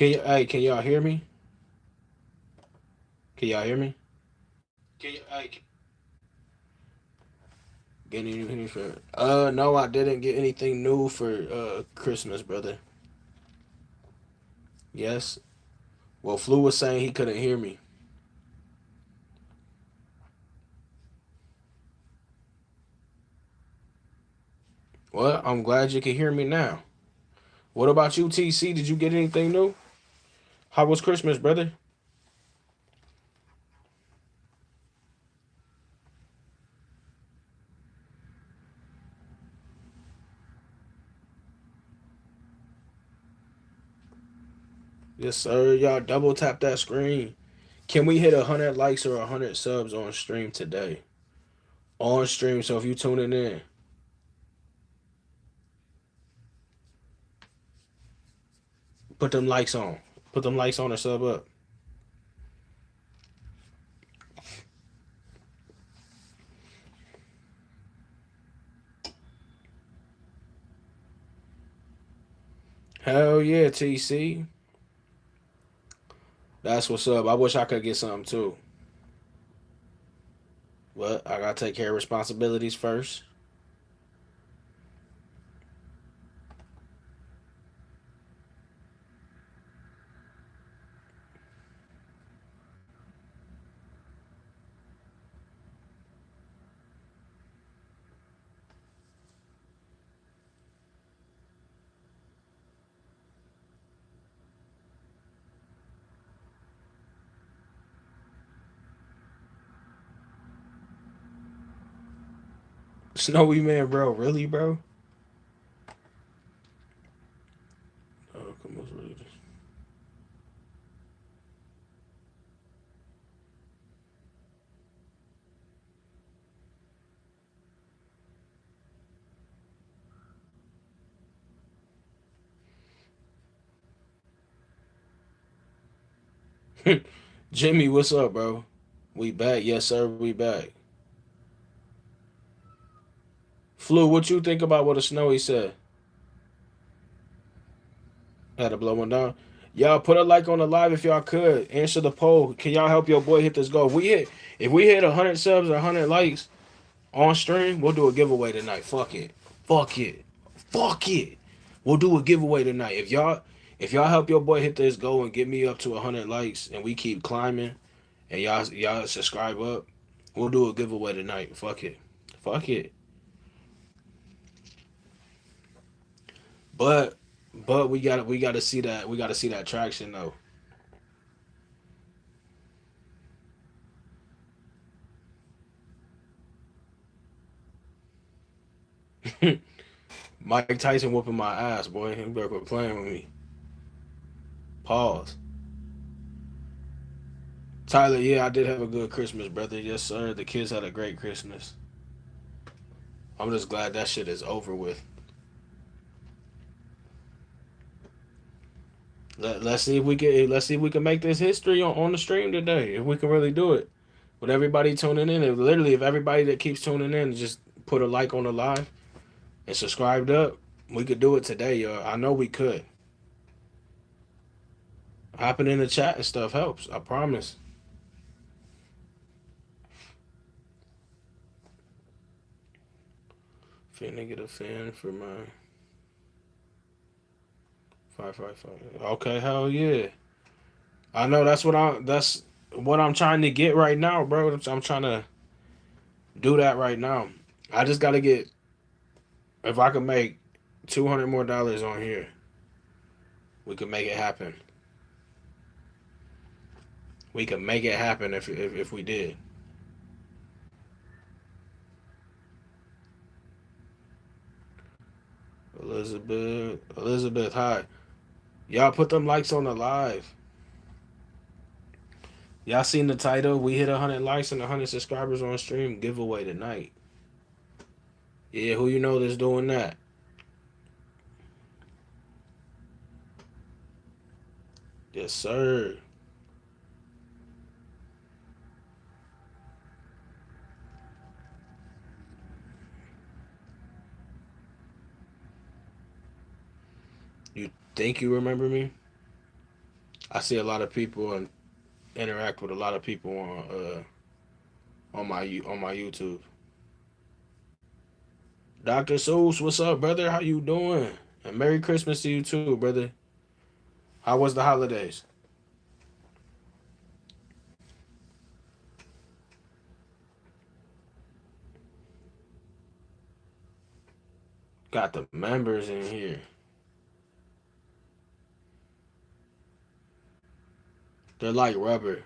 Can y'all hear me? Can y'all hear me? Get anything for no, I didn't get anything new for Christmas, brother. Yes. Well, Flu was saying he couldn't hear me. Well, I'm glad you can hear me now. What about you, TC? Did you get anything new? How was Christmas, brother? Yes, sir. Y'all double tap that screen. Can we hit 100 likes or 100 subs on stream today? On stream. So if you tuning in, put them likes on. Put them likes on or sub up. Hell yeah, TC. That's what's up. I wish I could get something too. But I gotta take care of responsibilities first. Snowy man, bro. Really, bro? Oh, come on, Jimmy, what's up, bro? We back. Yes, sir. We back. Flu, what you think about what a Snowy said? Had to blow one down. Y'all put a like on the live if y'all could. Answer the poll. Can y'all help your boy hit this goal? If we hit 100 subs or 100 likes on stream, we'll do a giveaway tonight. Fuck it. Fuck it. Fuck it. We'll do a giveaway tonight. If y'all help your boy hit this goal and get me up to 100 likes and we keep climbing and y'all subscribe up, we'll do a giveaway tonight. Fuck it. Fuck it. But we gotta see that traction though. Mike Tyson whooping my ass, boy. He better quit playing with me. Pause. Tyler, yeah, I did have a good Christmas, brother. Yes, sir. The kids had a great Christmas. I'm just glad that shit is over with. Let's see if we can make this history on the stream today. If we can really do it. With everybody tuning in, if everybody that keeps tuning in just put a like on the live and subscribed up, we could do it today, y'all. I know we could. Hopping in the chat and stuff helps. I promise. Finna get a fan for my 555. Okay, hell yeah. I know that's what I'm trying to get right now, bro. I'm trying to do that right now. I just gotta get if I could make $200 more on here, we could make it happen. We could make it happen if we did. Elizabeth, hi. Y'all put them likes on the live. Y'all seen the title? We hit 100 likes and 100 subscribers on stream giveaway tonight. Yeah, who you know that's doing that? Yes, sir. You think you remember me? see a lot of people and interact with a lot of people on my YouTube. Dr. Seuss, what's up, brother? How you doing? And Merry Christmas to you too, brother. How was the holidays? Got the members in here. They're like rubber.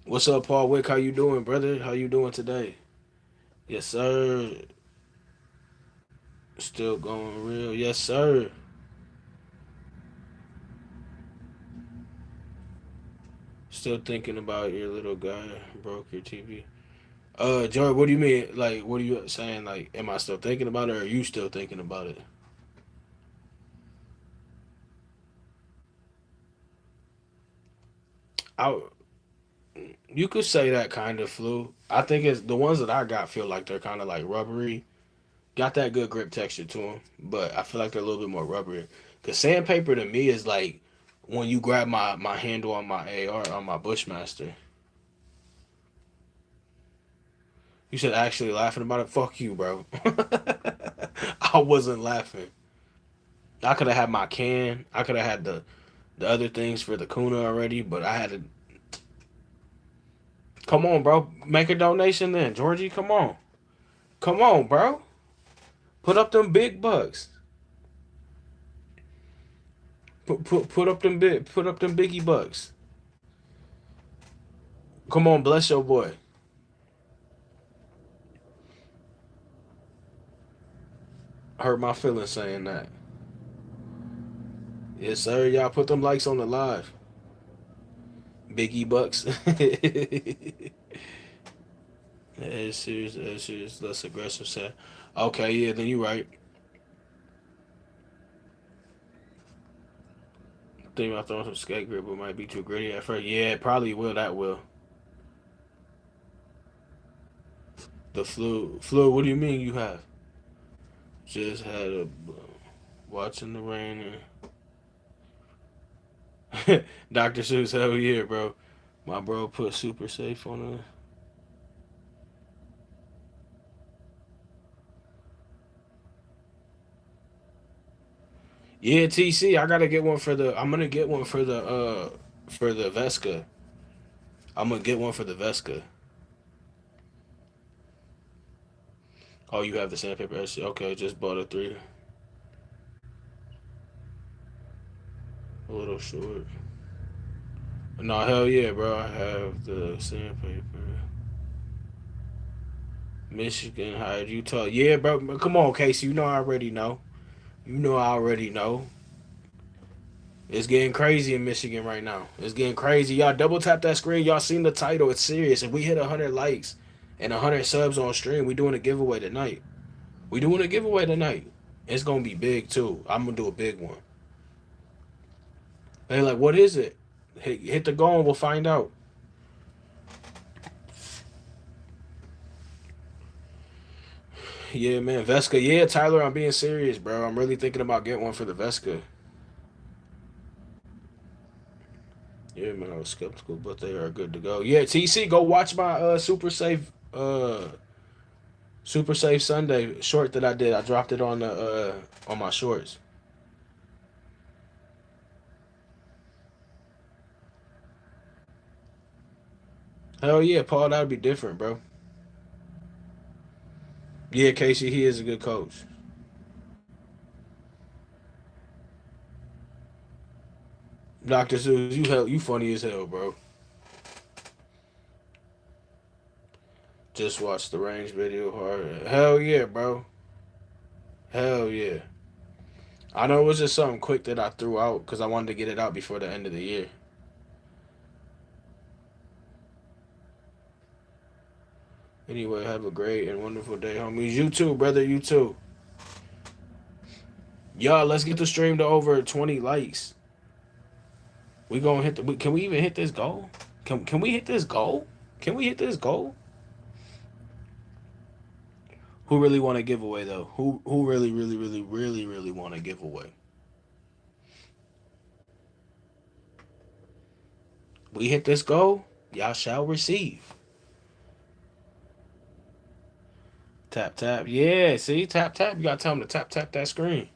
What's up, Paul Wick? How you doing, brother? How you doing today? Yes, sir. Still going real. Yes, sir. Still thinking about your little guy broke your TV. Joy, what do you mean? Like, what are you saying? Like, am I still thinking about it, or are you still thinking about it? I, you could say that kind of flu. I think it's the ones that I got feel like they're kind of like rubbery. Got that good grip texture to them, but I feel like they're a little bit more rubbery. Cause sandpaper to me is like when you grab my handle on my AR on my Bushmaster. You said actually laughing about it. Fuck you, bro. I wasn't laughing. I could have had my can. I could have had the other things for the Kuna already, but I had to. Come on, bro. Make a donation then, Georgie. Come on. Come on, bro. Put up them big bucks. Put up them biggie bucks. Come on, bless your boy. Hurt my feelings saying that. Yes, sir. Y'all put them likes on the live. Biggie bucks. That's serious. That's serious. Less aggressive side. Okay, yeah, then you right. Think about throwing some skate grip, but might be too gritty at first. Yeah, it probably will. That will. The flu. Flu. What do you mean you have? Just had a watching the rain and Dr. Seuss. Hell yeah, bro. My bro put super safe on it. Yeah, TC. I gotta get one for the. I'm gonna get one for the Vesca. I'm gonna get one for the Vesca. Oh, you have the sandpaper SC. Okay, just bought a three. A little short. No, hell yeah, bro. I have the sandpaper. Michigan hired Utah. Yeah, bro. Come on, Casey. You know I already know. You know I already know. It's getting crazy in Michigan right now. It's getting crazy. Y'all double tap that screen. Y'all seen the title. It's serious. If we hit 100 likes and 100 subs on stream, we doing a giveaway tonight. We doing a giveaway tonight. It's gonna be big too. I'm gonna do a big one. They like, what is it? Hit the go and we'll find out. Yeah, man, Vesca. Yeah, Tyler, I'm being serious, bro. I'm really thinking about getting one for the Vesca. Yeah, man, I was skeptical, but they are good to go. Yeah, TC, go watch my Super Safe Sunday short that I did. I dropped it on my shorts. Hell yeah, Paul, that'd be different, bro. Yeah, Casey, he is a good coach. Dr. Seuss, you funny as hell, bro. Just watched the range video hard. Hell yeah, bro. Hell yeah. I know it was just something quick that I threw out because I wanted to get it out before the end of the year. Anyway, have a great and wonderful day, homies. You too, brother. You too. Y'all, let's get the stream to over 20 likes. We gonna hit the. Can we even hit this goal? Can we hit this goal? Can we hit this goal? Who really want to give away though? Who really want to give away? We hit this goal, y'all shall receive. Tap tap. Yeah, see? Tap tap. You gotta tell them to tap tap that screen.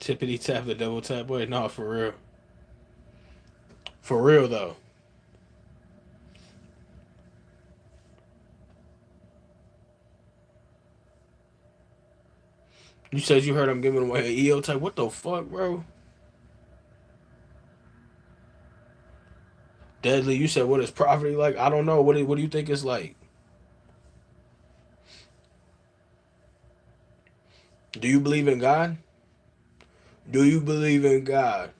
Tippity tap the double tap boy. No, for real. For real though. You said you heard I'm giving away an EO type. What the fuck, bro? Deadly, you said what is poverty like? I don't know. What do you think it's like? Do you believe in God? Do you believe in God?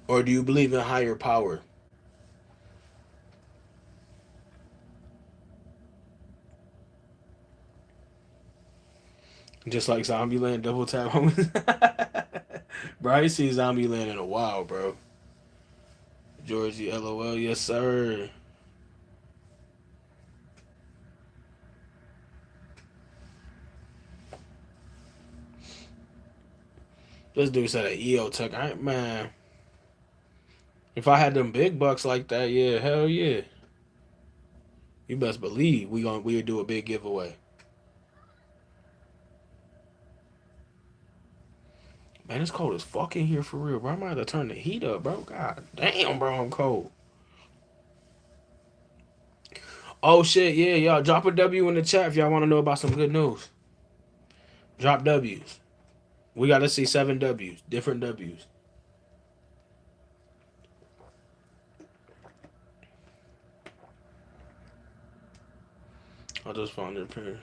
Or do you believe in higher power? Just like Zombieland double tap. Bro, I ain't seen Zombieland in a while, bro. Georgie, LOL, yes sir. This dude said an EO tech. Man, if I had them big bucks like that, yeah, hell yeah. You best believe we do a big giveaway. Man, it's cold as fuck in here for real, bro. I might have to turn the heat up, bro. God damn, bro, I'm cold. Oh shit, yeah, y'all. Drop a W in the chat if y'all want to know about some good news. Drop W's. We got to see 7 W's, different W's. I just found it here.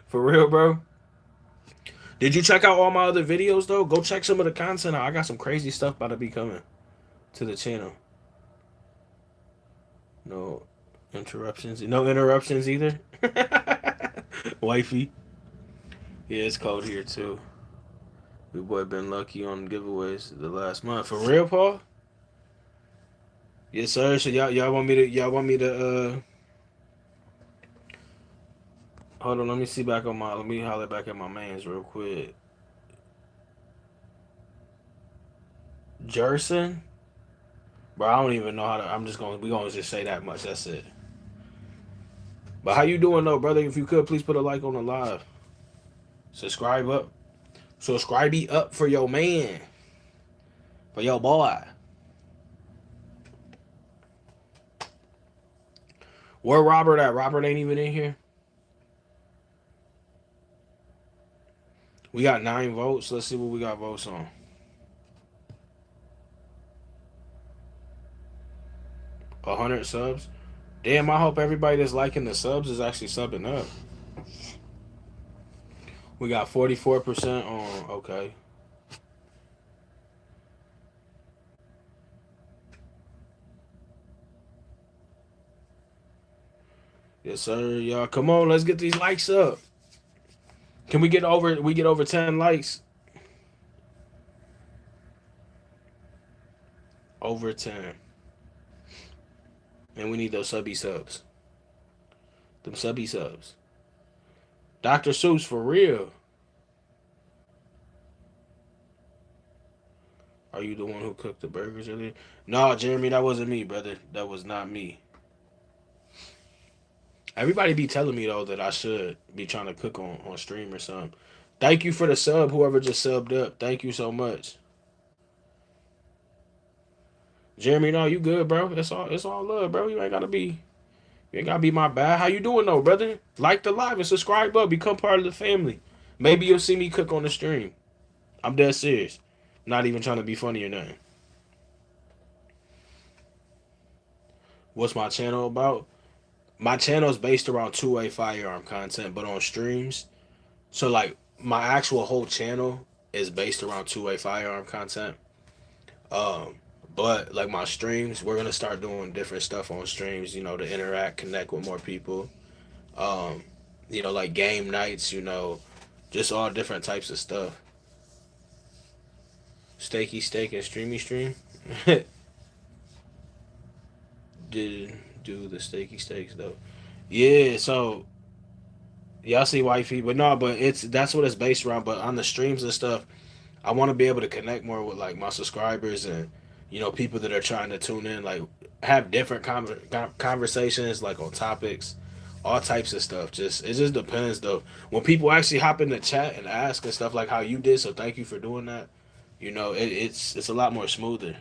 For real, bro. Did you check out all my other videos though? Go check some of the content out. I got some crazy stuff about to be coming to the channel. No interruptions. No interruptions either. Wifey. Yeah, it's cold here too. We boy been lucky on giveaways the last month. For real, Paul? Yes, sir. So y'all want me to hold on, let me see back on my let me holler back at my mans real quick. Jerson? Bro, I don't even know how to we gonna just say that much. That's it. But how you doing though, brother? If you could please put a like on the live. Subscribe up. Subscribe up for your man. For your boy. Where Robert at? Robert ain't even in here. We got 9 votes. Let's see what we got votes on. 100 subs. Damn, I hope everybody that's liking the subs is actually subbing up. We got 44% on. Okay. Yes, sir. Y'all, come on. Let's get these likes up. Can we get over? We get over 10 likes. Over 10. And we need those subby subs. Them subby subs. Dr. Seuss for real. Are you the one who cooked the burgers earlier? No, Jeremy, that wasn't me, brother. That was not me. Everybody be telling me though that I should be trying to cook on stream or something. Thank you for the sub, whoever just subbed up. Thank you so much. Jeremy, no, you good, bro. It's all love, bro. You ain't gotta be my bad. How you doing though, brother? Like the live and subscribe up. Become part of the family. Maybe you'll see me cook on the stream. I'm dead serious. Not even trying to be funny or nothing. What's my channel about? My channel is based around two-way firearm content, but on streams. So like my actual whole channel is based around two-way firearm content. Um, but like my streams, we're gonna start doing different stuff on streams. To interact, connect with more people. Um, like game nights. Just all different types of stuff. Steaky steak and streamy stream. Did do the steaky steaks though. Yeah, so y'all see wifey, but no, but that's what it's based around. But on the streams and stuff, I want to be able to connect more with like my subscribers and people that are trying to tune in, like have different conversations like on topics, all types of stuff. Just it just depends though. When people actually hop in the chat and ask and stuff like how you did, so thank you for doing that. It's a lot more smoother.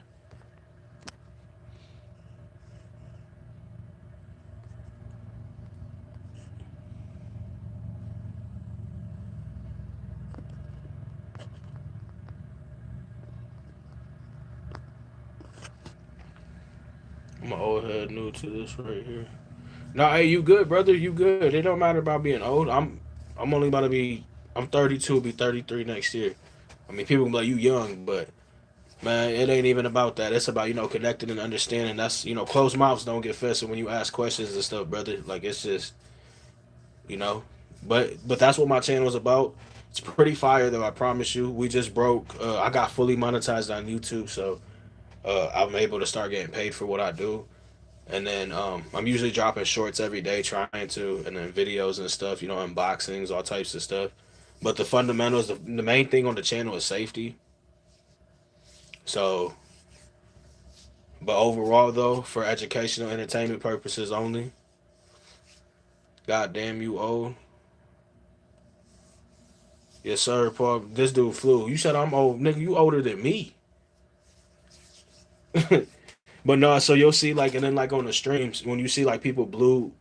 I'm an old head new to this right here. No, hey, you good, brother? You good? It don't matter about being old. I'm only about to be. I'm 32. Be 33 next year. I mean, people can be like you young, but man, it ain't even about that. It's about connecting and understanding. That's closed mouths don't get fed. So when you ask questions and stuff, brother, like it's just you know. But that's what my channel is about. It's pretty fire though. I promise you. We just broke. I got fully monetized on YouTube, so I'm able to start getting paid for what I do. And then I'm usually dropping shorts every day, trying to, and then videos and stuff. Unboxings, all types of stuff. But the fundamentals, the main thing on the channel is safety. So, but overall though, for educational entertainment purposes only. God damn you old. Yes sir, Paul. This dude flew. You said I'm old, nigga. You older than me. But no, so you'll see like, and then like on the streams, when you see like people blue,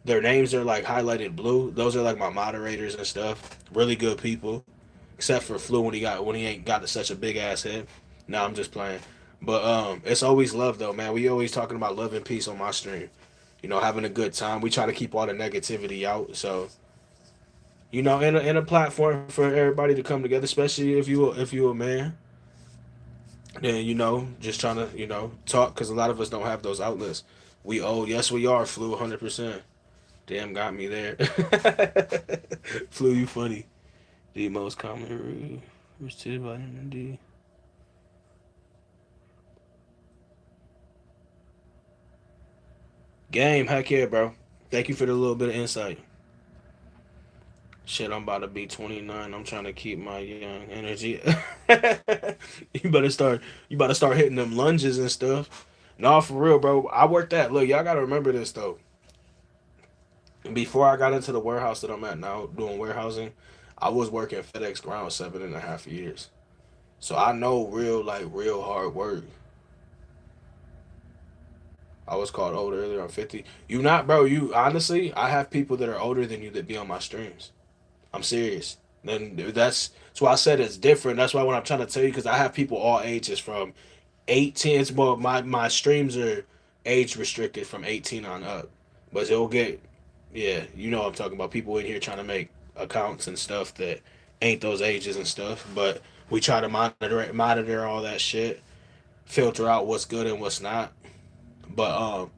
their names are like highlighted blue. Those are like my moderators and stuff. Really good people, except for Flu when he ain't got such a big ass head. No, I'm just playing. But it's always love though, man. We always talking about love and peace on my stream. Having a good time. We try to keep all the negativity out. So in a platform for everybody to come together, especially if you a man. Then just trying to talk because a lot of us don't have those outlets. We old, yes we are. Flu 100%. Damn, got me there. Flu, you funny. The most common received vitamin D. Game, heck yeah, bro. Thank you for the little bit of insight. Shit, I'm about to be 29. I'm trying to keep my young energy. you better start. You better start hitting them lunges and stuff. No, for real, bro. I worked that. Look, y'all gotta remember this though. Before I got into the warehouse that I'm at now, doing warehousing, I was working FedEx Ground 7.5 years. So I know real, like real hard work. I was called old earlier. I'm 50. You not, bro. You honestly, I have people that are older than you that be on my streams. I'm serious. Then that's why I said it's different. That's why when I'm trying to tell you, because I have people all ages from 18. Well, my streams are age restricted from 18 on up, but it'll get yeah. I'm talking about people in here trying to make accounts and stuff that ain't those ages and stuff. But we try to monitor all that shit, filter out what's good and what's not. But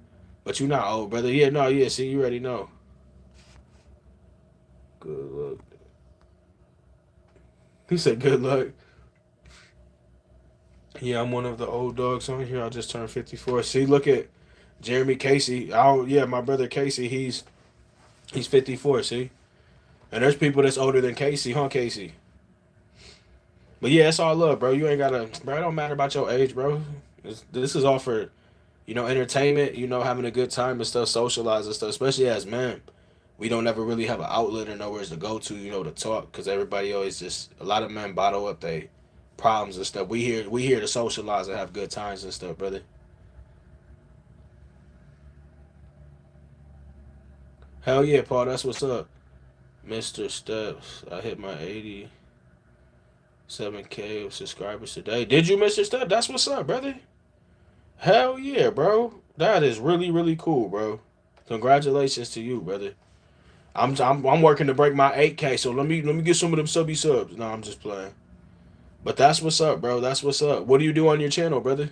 but you not old, brother. Yeah, no, yeah. See, you already know. Good luck. He said, "Good luck." Yeah, I'm one of the old dogs on here. I just turned 54. See, look at Jeremy Casey. Oh, yeah, my brother Casey. He's 54. See, and there's people that's older than Casey, huh, Casey? But yeah, it's all love, bro. You ain't gotta, bro. It don't matter about your age, bro. This is all for entertainment. Having a good time and stuff, socialize and stuff. Especially as men, we don't ever really have an outlet or nowhere to go to, to talk, because everybody always just a lot of men bottle up they problems and stuff. We here to socialize and have good times and stuff, brother. Hell yeah, Paul. That's what's up, Mister Steps. I hit my 87K of subscribers today. Did you, Mister Step? That's what's up, brother. Hell yeah, bro. That is really, really cool, bro. Congratulations to you, brother. I'm working to break my 8K, so let me get some of them subby subs. No, I'm just playing. But that's what's up, bro. That's what's up. What do you do on your channel, brother?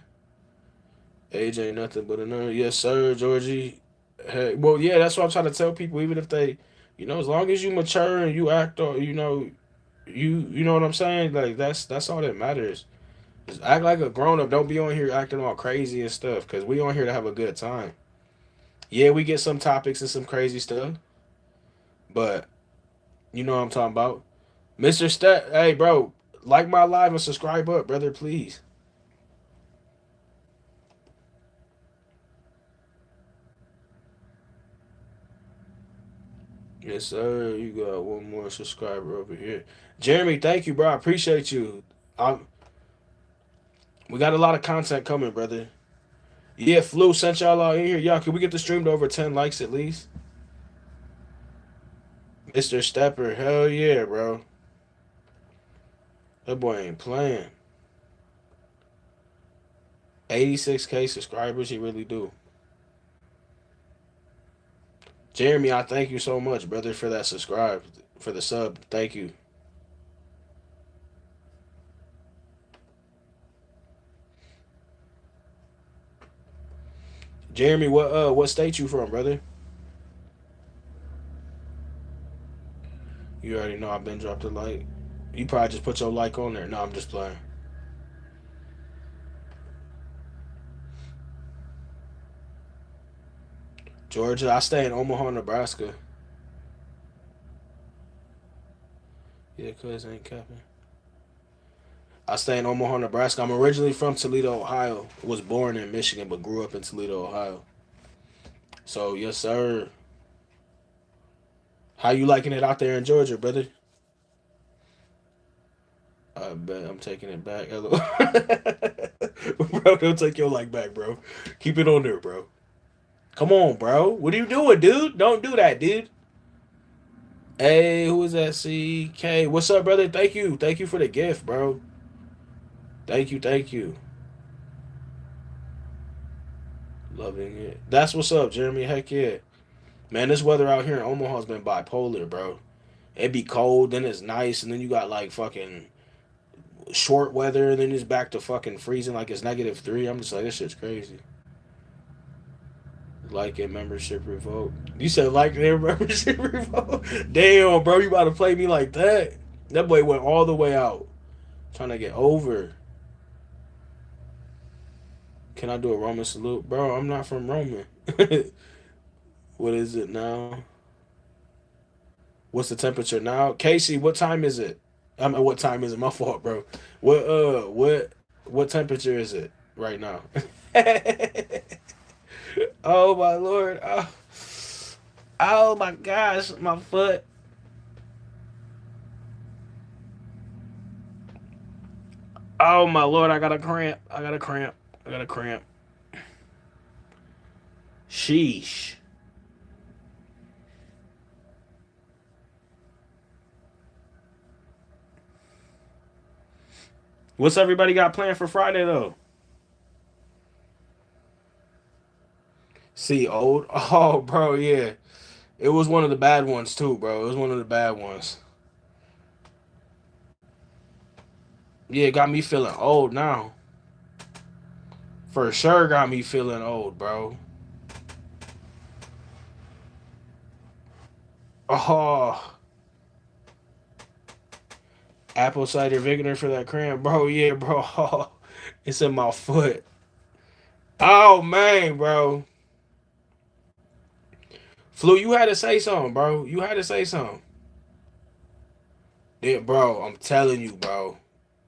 Age ain't nothing but a nerd. Yes, sir, Georgie. Hey, well, yeah, that's what I'm trying to tell people. Even if they, as long as you mature and you act, or you know what I'm saying. Like that's all that matters. Just act like a grown up. Don't be on here acting all crazy and stuff. Cause we on here to have a good time. Yeah, we get some topics and some crazy stuff, but you know what I'm talking about. Mr. Step, hey bro, like my live and subscribe up, brother, please. Yes, sir. You got one more subscriber over here. Jeremy, thank you, bro. I appreciate you. Um, we got a lot of content coming, brother. Yeah, Flu sent y'all out in here. Y'all, can we get the stream to over 10 likes at least? Mr. Stepper, hell yeah, bro. That boy ain't playing. 86K subscribers, he really do. Jeremy, I thank you so much, brother, for that subscribe, for the sub. Thank you. Jeremy, what state you from, brother? You already know I've been dropped a like. You probably just put your like on there. No, I'm just playing. Georgia, I stay in Omaha, Nebraska. Yeah, cuz ain't capping. I stay in Omaha, Nebraska. I'm originally from Toledo, Ohio. Was born in Michigan, but grew up in Toledo, Ohio. So yes, sir. How you liking it out there in Georgia, brother? I bet I'm taking it back. Hello. Bro, don't take your like back, bro. Keep it on there, bro. Come on, bro. What are you doing, dude? Don't do that, dude. Hey, who is that? CK. What's up, brother? Thank you. Thank you for the gift, bro. Thank you. Thank you. Loving it. That's what's up, Jeremy. Heck yeah. Man, this weather out here in Omaha's been bipolar, bro. It be cold, then it's nice, and then you got like fucking short weather, and then it's back to fucking freezing like it's -3. I'm just like, this shit's crazy. Like it, membership revoke. You said like their membership revoke? Damn, bro, you about to play me like that? That boy went all the way out. Trying to get over. Can I do a Roman salute? Bro, I'm not from Roman. What is it now? What's the temperature now? Casey, what time is it? I mean, what time is it? My fault, bro. What temperature is it right now? Oh my lord. Oh, oh my gosh, my foot. Oh my lord, I got a cramp. I got a cramp. I got a cramp. Sheesh. What's everybody got planned for Friday though? See, old. Oh, bro, yeah. It was one of the bad ones too, bro. It was one of the bad ones. Yeah, it got me feeling old now. For sure got me feeling old, bro. Oh, apple cider vinegar for that cramp, bro. Yeah, bro. Oh, it's in my foot. Oh man, bro. Flu, you had to say something, bro. You had to say something. Yeah, bro, I'm telling you, bro.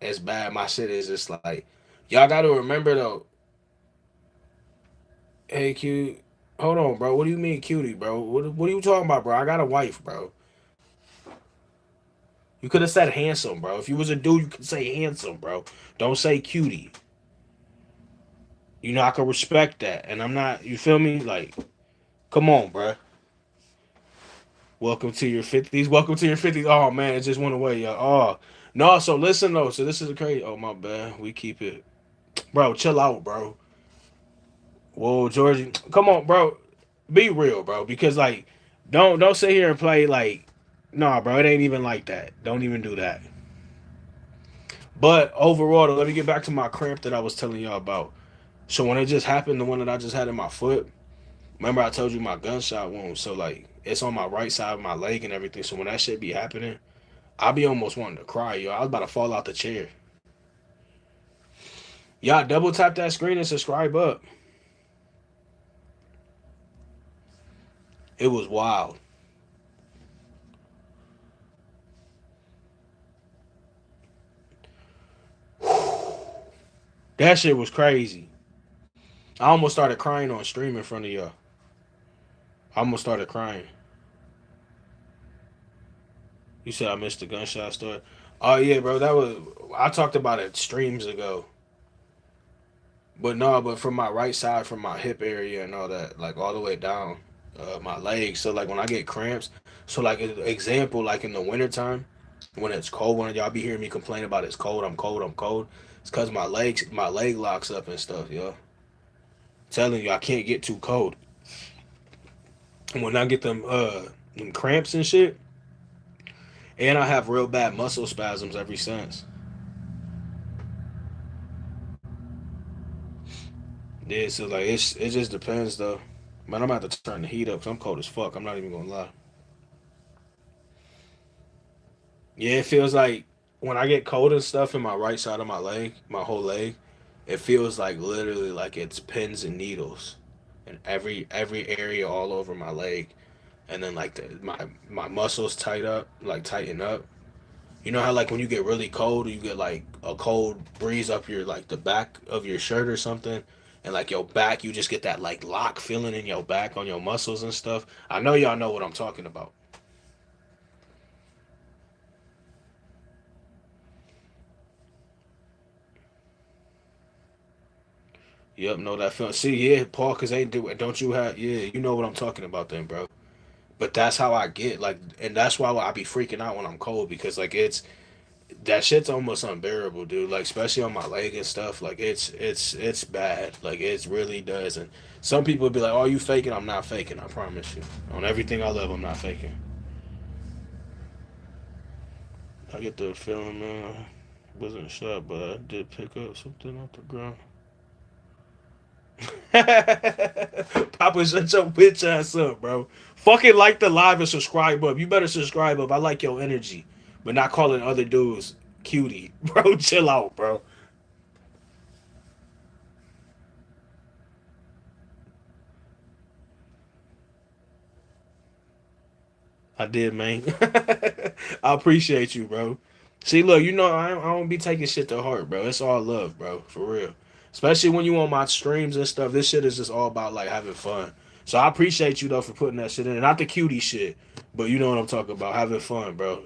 It's bad. My shit is just like, y'all got to remember though. Hey, cute. Hold on, bro. What do you mean, cutie, bro? What are you talking about, bro? I got a wife, bro. You could have said handsome, bro. If you was a dude, you could say handsome, bro. Don't say cutie. I can respect that, and I'm not. You feel me? Like, come on, bro. Welcome to your 50s. Welcome to your 50s. Oh man, it just went away, y'all. Oh no. So listen though. So this is a crazy. Oh my bad. We keep it, bro. Chill out, bro. Whoa, Georgie, come on, bro. Be real, bro. Because like, don't sit here and play like, nah, bro. It ain't even like that. Don't even do that. But overall, let me get back to my cramp that I was telling y'all about. So when it just happened, the one that I just had in my foot, remember I told you my gunshot wound. So like, it's on my right side of my leg and everything. So when that shit be happening, I be almost wanting to cry, yo. I was about to fall out the chair. Y'all double tap that screen and subscribe up. It was wild. That shit was crazy. I almost started crying on stream in front of y'all. I almost started crying. You said I missed the gunshot story. Oh yeah, bro. That was I talked about it streams ago. But no, but from my right side, from my hip area and all that, like all the way down my legs. So like when I get cramps, so like an example, like in the wintertime, when it's cold, when y'all be hearing me complain about it's cold, I'm cold, I'm cold. It's cause my leg locks up and stuff, yo. Telling you, I can't get too cold. And when I get them cramps and shit, and I have real bad muscle spasms ever since. Yeah, so like it just depends though. Man, I'm about to turn the heat up because I'm cold as fuck. I'm not even gonna lie. Yeah, it feels like when I get cold and stuff in my right side of my leg, my whole leg, it feels like literally like it's pins and needles, and every area all over my leg, and then like my muscles tighten up. You know how like when you get really cold, you get like a cold breeze up your like the back of your shirt or something, and like your back, you just get that like lock feeling in your back on your muscles and stuff. I know y'all know what I'm talking about. Yep, know that feeling. See, yeah, Paul, cause ain't do it. Don't you have? Yeah, you know what I'm talking about, then, bro. But that's how I get like, and that's why I be freaking out when I'm cold because like it's that shit's almost unbearable, dude. Like especially on my leg and stuff. Like it's bad. Like it really does. And some people be like, "Oh, you faking?" I'm not faking. I promise you. On everything I love, I'm not faking. I get the feeling, man. I wasn't shot, but I did pick up something off the ground. Papa, shut your bitch ass up, bro. Fucking like the live and subscribe up. You better subscribe up. I like your energy, but not calling other dudes cutie, bro. Chill out, bro. I did, man. I appreciate you, bro. See, look, you know I don't be taking shit to heart, bro. It's all love, bro, for real. Especially when you on my streams and stuff. This shit is just all about like having fun. So I appreciate you though for putting that shit in. Not the cutie shit, but you know what I'm talking about. Having fun, bro.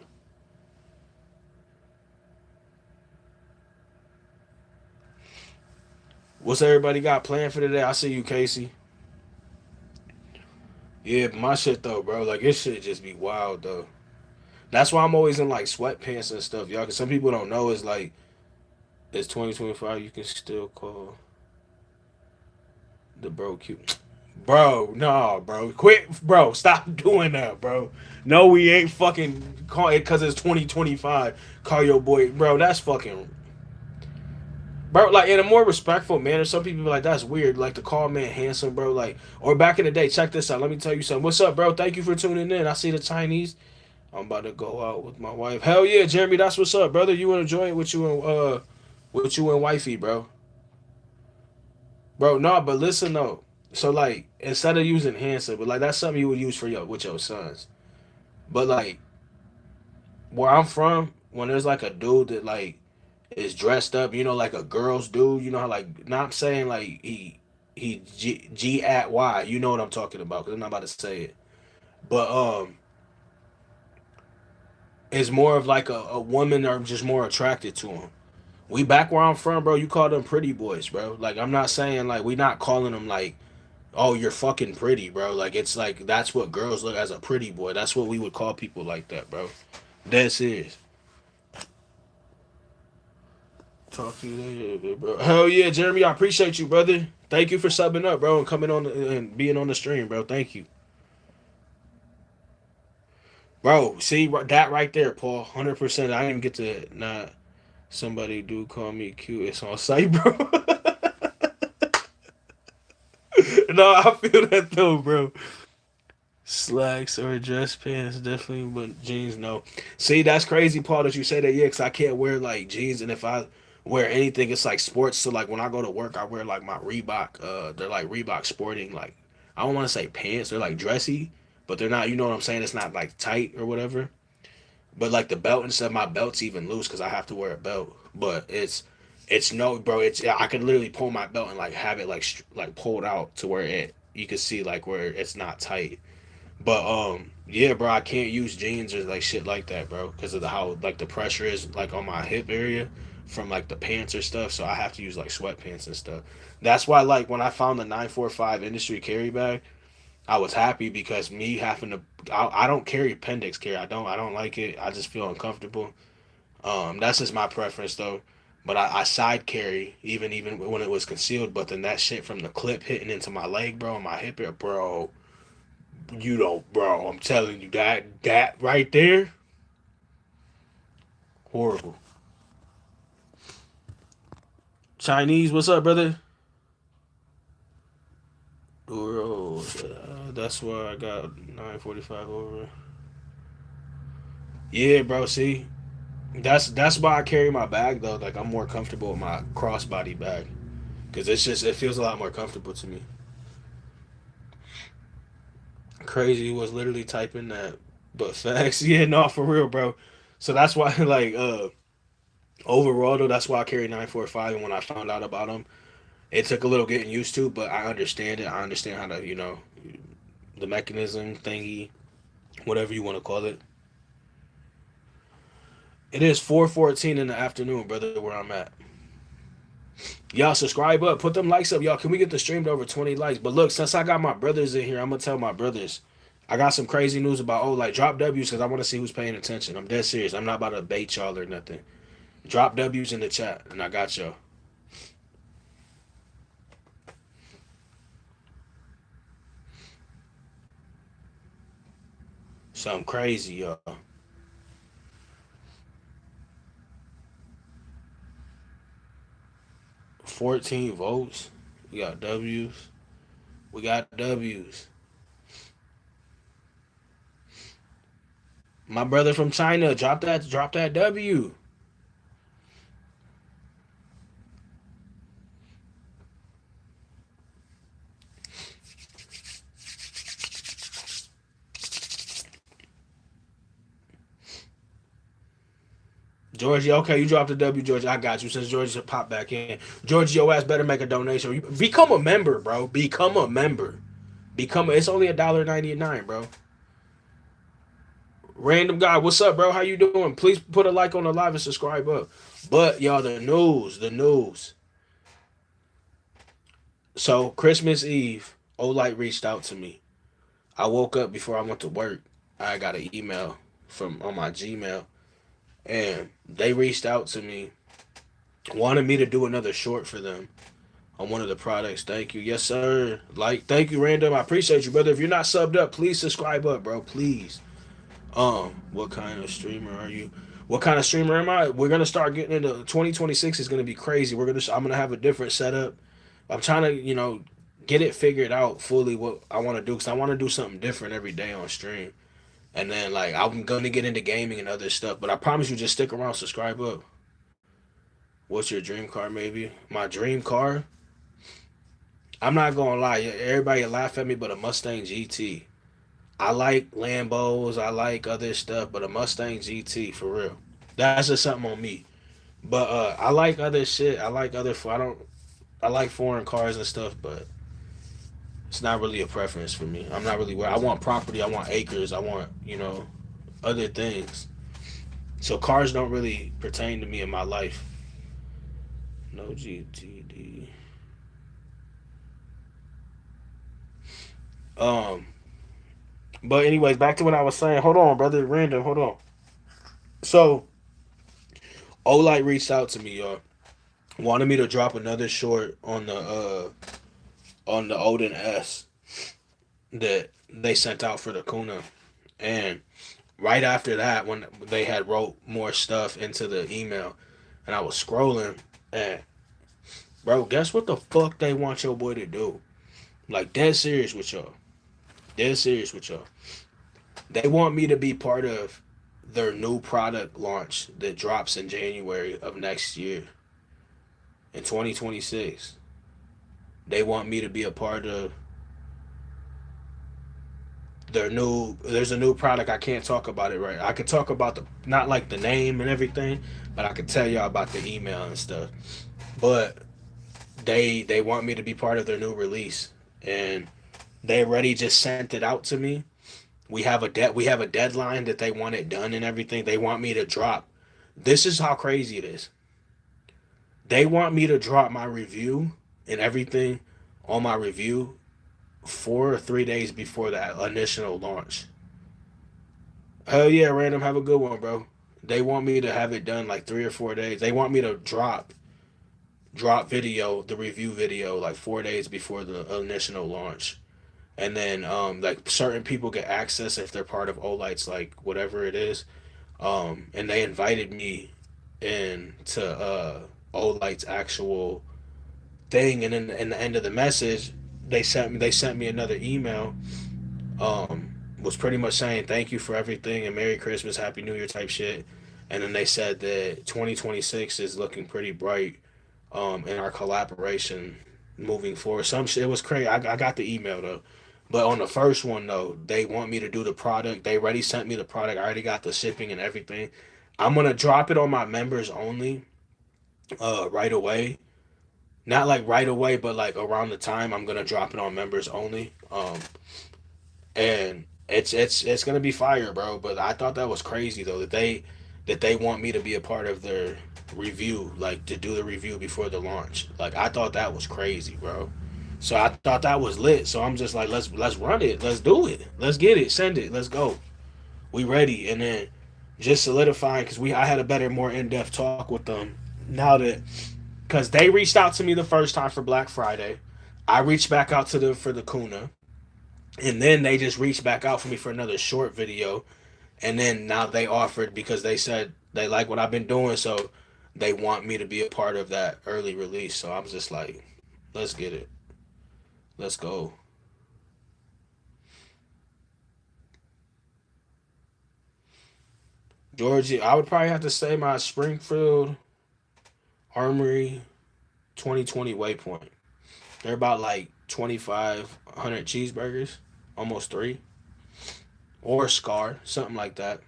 What's everybody got planned for today? I see you, Casey. Yeah, but my shit though, bro. Like this shit just be wild though. That's why I'm always in like sweatpants and stuff, y'all. Cause some people don't know it's like it's 2025. You can still call the bro cute. Bro, no, bro. Quit, bro. Stop doing that, bro. No, we ain't fucking call it because it's 2025. Call your boy, bro. That's fucking, bro. Like in a more respectful manner. Some people be like that's weird. Like to call man handsome, bro. Like or back in the day. Check this out. Let me tell you something. What's up, bro? Thank you for tuning in. I see the Chinese. I'm about to go out with my wife. Hell yeah, Jeremy. That's what's up, brother. You want to join with you and wifey, bro. Bro, no, but listen though. So like instead of using handsome, but like that's something you would use for your with your sons. But like where I'm from, when there's like a dude that like is dressed up, you know, like a girl's dude, you know how like not saying like he G at Y, you know what I'm talking about because I'm not about to say it. But it's more of like a woman are just more attracted to him. We back where I'm from, bro. You call them pretty boys, bro. Like I'm not saying like we not calling them like oh, you're fucking pretty, bro. Like it's like that's what girls look as a pretty boy. That's what we would call people like that, bro. That's serious. Talk to you later, bro. Hell yeah, Jeremy, I appreciate you, brother. Thank you for subbing up, bro, and coming on and being on the stream, bro. Thank you, bro. See that right there, Paul. 100%. I didn't even get to not. Somebody do call me cute. It's on site, bro. No, I feel that though, bro. Slacks or dress pants, definitely, but jeans, no. See, that's crazy, Paul, that you say that. Yeah, because I can't wear like jeans, and if I wear anything, it's like sports. So like when I go to work, I wear like my Reebok. They're like Reebok Sporting. Like I don't want to say pants. They're like dressy, but they're not. You know what I'm saying? It's not like tight or whatever. But like the belt and stuff, my belt's even loose because I have to wear a belt. But it's no, bro. It's I could literally pull my belt and like have it like like pulled out to where it you can see like where it's not tight. But yeah, bro, I can't use jeans or like shit like that, bro, because of the how like the pressure is like on my hip area from like the pants or stuff. So I have to use like sweatpants and stuff. That's why like when I found the 945 industry carry bag, I was happy because me having to I don't carry appendix carry. I don't like it. I just feel uncomfortable. That's just my preference though. But I side carry even when it was concealed. But then that shit from the clip hitting into my leg, bro, and my hip, bro. You don't, bro. I'm telling you that right there, horrible. Chinese, what's up, brother? Bro, that's why I got 945 over. Yeah, bro. See, that's why I carry my bag though. Like I'm more comfortable with my crossbody bag because it feels a lot more comfortable to me. Crazy was literally typing that, but facts. Yeah, no, for real, bro. So that's why like overall though, that's why I carry 945. And when I found out about them, it took a little getting used to, but I understand it. I understand how to, the mechanism thingy, whatever you want to call it. It is 4:14 in the afternoon, brother, where I'm at. Y'all subscribe up, put them likes up, y'all. Can we get the stream to over 20 likes? But look, since I got my brothers in here, I'm gonna tell my brothers. I got some crazy news about like drop W's because I want to see who's paying attention. I'm dead serious. I'm not about to bait y'all or nothing. Drop W's in the chat, and I got y'all. Something crazy, y'all. 14 votes. We got W's. We got W's. My brother from China, drop that W. Georgie, okay, you dropped the W, Georgie. I got you. Since Georgie popped back in, Georgie, your ass better make a donation. Become a member, bro. Become a member. It's only $1.99, bro. Random guy, what's up, bro? How you doing? Please put a like on the live and subscribe up. But y'all, the news. So Christmas Eve, Olight reached out to me. I woke up before I went to work. I got an email from on my Gmail, and they reached out to me, wanted me to do another short for them on one of the products. Thank you, yes sir. Like, thank you, Random. I appreciate you, brother. If you're not subbed up, please subscribe up, bro. Please. What kind of streamer are you? What kind of streamer am I? We're gonna start getting into 2026. Is gonna be crazy. I'm gonna have a different setup. I'm trying to, get it figured out fully what I want to do because I want to do something different every day on stream. And then like I'm gonna get into gaming and other stuff. But I promise you, just stick around, subscribe up. What's your dream car? Maybe my dream car. I'm not gonna lie. Everybody laugh at me, but a Mustang GT. I like Lambos. I like other stuff, but a Mustang GT for real. That's just something on me. But I like other shit. I like other. I don't. I like foreign cars and stuff, but it's not really a preference for me. I'm not really where I want property. I want acres. I want other things. So cars don't really pertain to me in my life. No GTD. Um. But anyways, back to what I was saying. Hold on, brother. Random. Hold on. So Olight reached out to me, y'all. wanted me to drop another short on the Odin S that they sent out for the Kuna. And right after that, when they had wrote more stuff into the email, and I was scrolling, and bro, guess what the fuck they want your boy to do? Like dead serious with y'all, dead serious with y'all. They want me to be part of their new product launch that drops in January of next year, in 2026. They want me to be a part of their new. There's a new product. I can't talk about it right. I could talk about the not like the name and everything, but I could tell y'all about the email and stuff. But they want me to be part of their new release, and they already just sent it out to me. We have a deadline that they want it done and everything. They want me to drop. This is how crazy it is. They want me to drop my review and everything on my review 4 or 3 days before that initial launch. Hell yeah, random. Have a good one, bro. They want me to have it done like 3 or 4 days. They want me to drop video, the review video, like 4 days before the initial launch. And then like certain people get access if they're part of Olight's like whatever it is. And they invited me in to Olight's actual thing, and then in the end of the message they sent me another email, was pretty much saying thank you for everything and Merry Christmas, Happy New Year type shit. And then they said that 2026 is looking pretty bright in our collaboration moving forward. Some shit, it was crazy. I got the email though. But on the first one though, they want me to do the product. They already sent me the product. I already got the shipping and everything. I'm gonna drop it on my members only right away. Not like right away, but like around the time I'm gonna drop it on members only. And it's gonna be fire, bro. But I thought that was crazy though that they want me to be a part of their review, like to do the review before the launch. Like I thought that was crazy, bro. So I thought that was lit. So I'm just like, let's run it, let's do it, let's get it, send it, let's go. We ready. And then just solidifying because I had a better, more in depth talk with them now that because they reached out to me the first time for Black Friday. I reached back out to them for the Kuna, and then they just reached back out for me for another short video. And then now they offered because they said they like what I've been doing, so they want me to be a part of that early release. So I'm just like, let's get it, let's go. Georgia, I would probably have to say my Springfield Armory 2020 waypoint. They're about like 2,500 cheeseburgers, almost three, or Scar, something like that.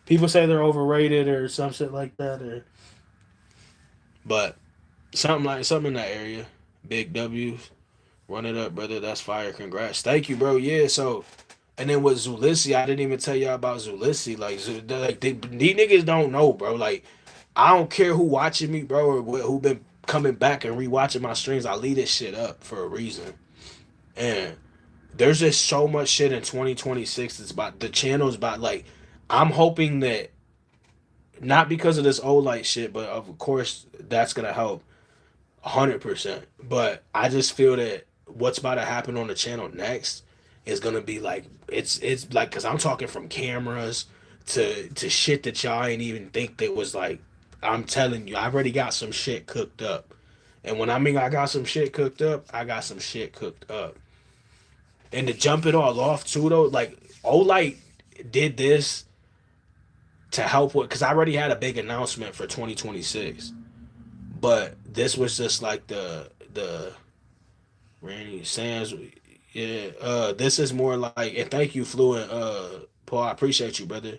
People say they're overrated or some shit like that, or but something in that area. Big W's, run it up, brother. That's fire. Congrats, thank you, bro. Yeah. So, and then with Zulissi, I didn't even tell y'all about Zulissi. Like these niggas don't know, bro. Like I don't care who watching me, bro, or who been coming back and rewatching my streams. I leave this shit up for a reason. And there's just so much shit in 2026. It's about the channel's about like I'm hoping that not because of this old light shit, but of course that's gonna help 100%. But I just feel that what's about to happen on the channel next is gonna be like it's like because I'm talking from cameras to shit that y'all ain't even think that was like. I'm telling you, I already got some shit cooked up. And when I mean I got some shit cooked up, I got some shit cooked up. And to jump it all off too though, like Olight did this to help with because I already had a big announcement for 2026. But this was just like the Randy Sands. Yeah, this is more like and thank you, Fluent Paul, I appreciate you, brother.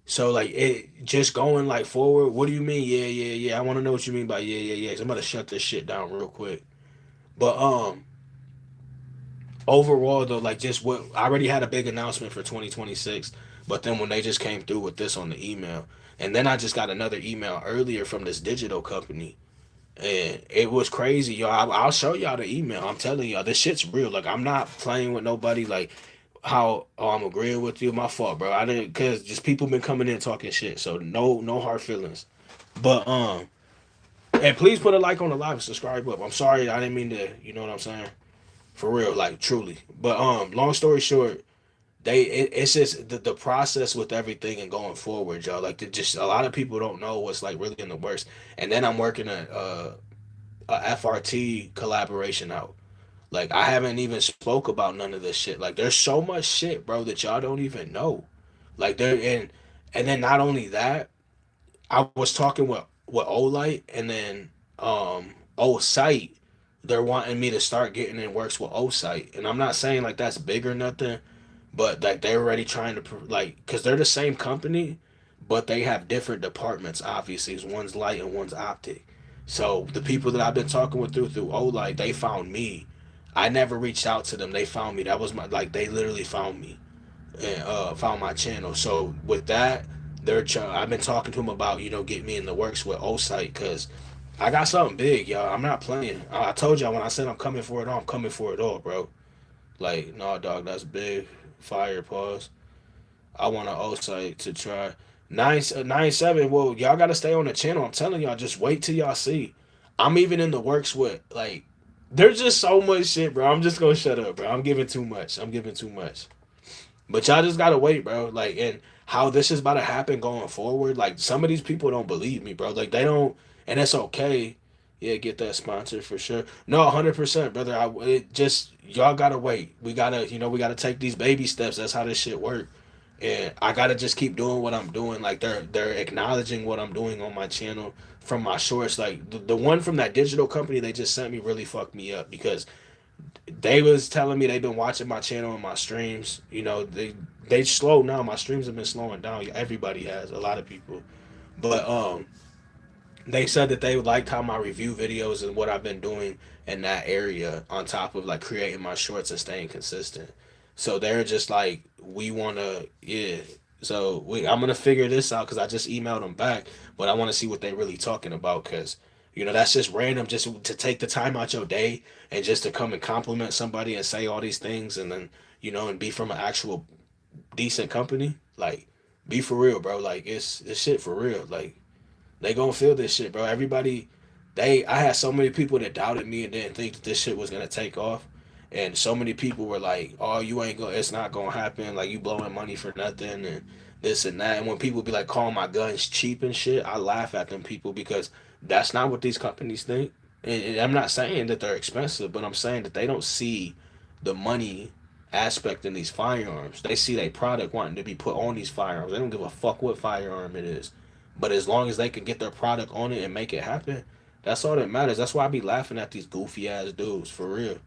So like it just going like forward. What do you mean? Yeah, yeah, yeah. I want to know what you mean by yeah, yeah, yeah. So I'm about to shut this shit down real quick. But overall though, like just what I already had a big announcement for 2026, but then when they just came through with this on the email, and then I just got another email earlier from this digital company, and it was crazy, y'all. I'll show y'all the email. I'm telling y'all, this shit's real. Like I'm not playing with nobody. Like how I'm agreeing with you. My fault, bro. I didn't because just people been coming in talking shit. So no hard feelings. But And please put a like on the live and subscribe up. I'm sorry, I didn't mean to. You know what I'm saying? For real, like truly. But long story short, it's just the process with everything and going forward, y'all. Like, just a lot of people don't know what's like really in the works. And then I'm working a FRT collaboration out. Like, I haven't even spoke about none of this shit. Like, there's so much shit, bro, that y'all don't even know. Like, there and then not only that, I was talking with Olight, and then Osite. They're wanting me to start getting in works with Osite, and I'm not saying like that's big or nothing, but like they're already trying to like, because they're the same company, but they have different departments. Obviously, one's light and one's optic. So the people that I've been talking with through Olight, they found me. I never reached out to them. They found me. That was my, like, they literally found me and found my channel. So with that, I've been talking to him about, get me in the works with Osite, because I got something big, y'all. I'm not playing. I told y'all when I said I'm coming for it all, I'm coming for it all, bro. Like, no, dog, that's big. Fire, pause. I want an Osite to try. 997. Well, y'all gotta stay on the channel. I'm telling y'all, just wait till y'all see. I'm even in the works with, like, there's just so much shit, bro. I'm just gonna shut up, bro. I'm giving too much. I'm giving too much. But y'all just gotta wait, bro. Like, and how this is about to happen going forward. Like, some of these people don't believe me, bro. Like, they don't, and it's okay. Yeah, get that sponsor for sure. No, 100%, brother. It just, y'all gotta wait. We gotta, we gotta take these baby steps. That's how this shit work. And I gotta just keep doing what I'm doing. Like, they're acknowledging what I'm doing on my channel from my shorts. Like, the one from that digital company they just sent me really fucked me up, because they was telling me they've been watching my channel and my streams. They slow now. My streams have been slowing down. Everybody has, a lot of people, but they said that they liked how my review videos and what I've been doing in that area, on top of like creating my shorts and staying consistent. So they're just like, we want to, yeah. So I'm gonna figure this out, because I just emailed them back, but I want to see what they really talking about, because that's just random, just to take the time out your day and just to come and compliment somebody and say all these things, and then and be from an actual decent company. Like, be for real, bro. Like, it's shit for real. Like, they gonna feel this shit, bro. Everybody, I had so many people that doubted me and didn't think that this shit was gonna take off, and so many people were like, "Oh, you ain't gonna, it's not gonna happen. Like, you blowing money for nothing and this and that." And when people be like calling my guns cheap and shit, I laugh at them people, because that's not what these companies think. And I'm not saying that they're expensive, but I'm saying that they don't see the money aspect in these firearms. They see their product wanting to be put on these firearms. They don't give a fuck what firearm it is. But as long as they can get their product on it and make it happen, that's all that matters. That's why I be laughing at these goofy ass dudes, for real.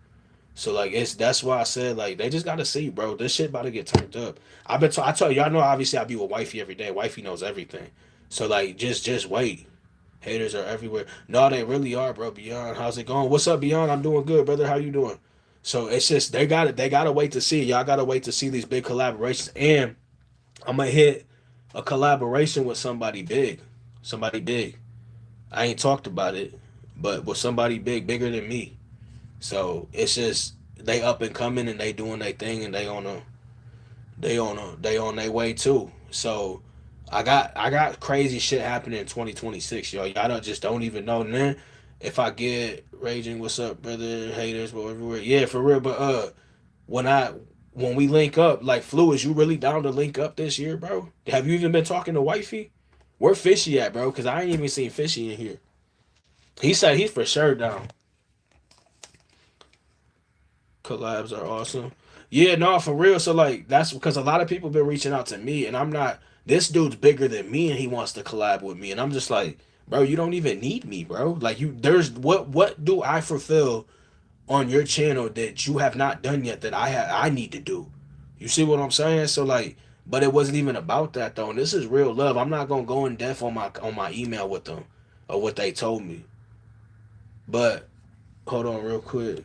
So like, that's why I said, like, they just gotta see, bro. This shit about to get turned up. I tell y'all know, obviously I be with wifey every day. Wifey knows everything. So like, just wait. Haters are everywhere. No, they really are, bro. Beyond, how's it going? What's up, Beyond? I'm doing good, brother. How you doing? So it's just, they gotta wait to see. Y'all gotta wait to see these big collaborations. And I'm gonna hit a collaboration with somebody big. Somebody big. I ain't talked about it, but with somebody big, bigger than me. So it's just, they up and coming, and they doing their thing, and they on their way too. So I got crazy shit happening in 2026, yo. Y'all just don't even know. And then if I get raging, what's up, brother? Haters, but everywhere. Yeah, for real. But when I when we link up, like, Flu, is you really down to link up this year, bro? Have you even been talking to Wifey? Where Fishy at, bro? Because I ain't even seen Fishy in here. He said he's for sure down. Collabs are awesome. Yeah, no, for real. So like, that's because a lot of people been reaching out to me, and I'm not. This dude's bigger than me, and he wants to collab with me, and I'm just like, bro, you don't even need me, bro. Like, there's what do I fulfill on your channel that you have not done yet that I need to do? You see what I'm saying? So like, but it wasn't even about that though. And this is real love. I'm not gonna go in depth on my email with them or what they told me. But hold on real quick.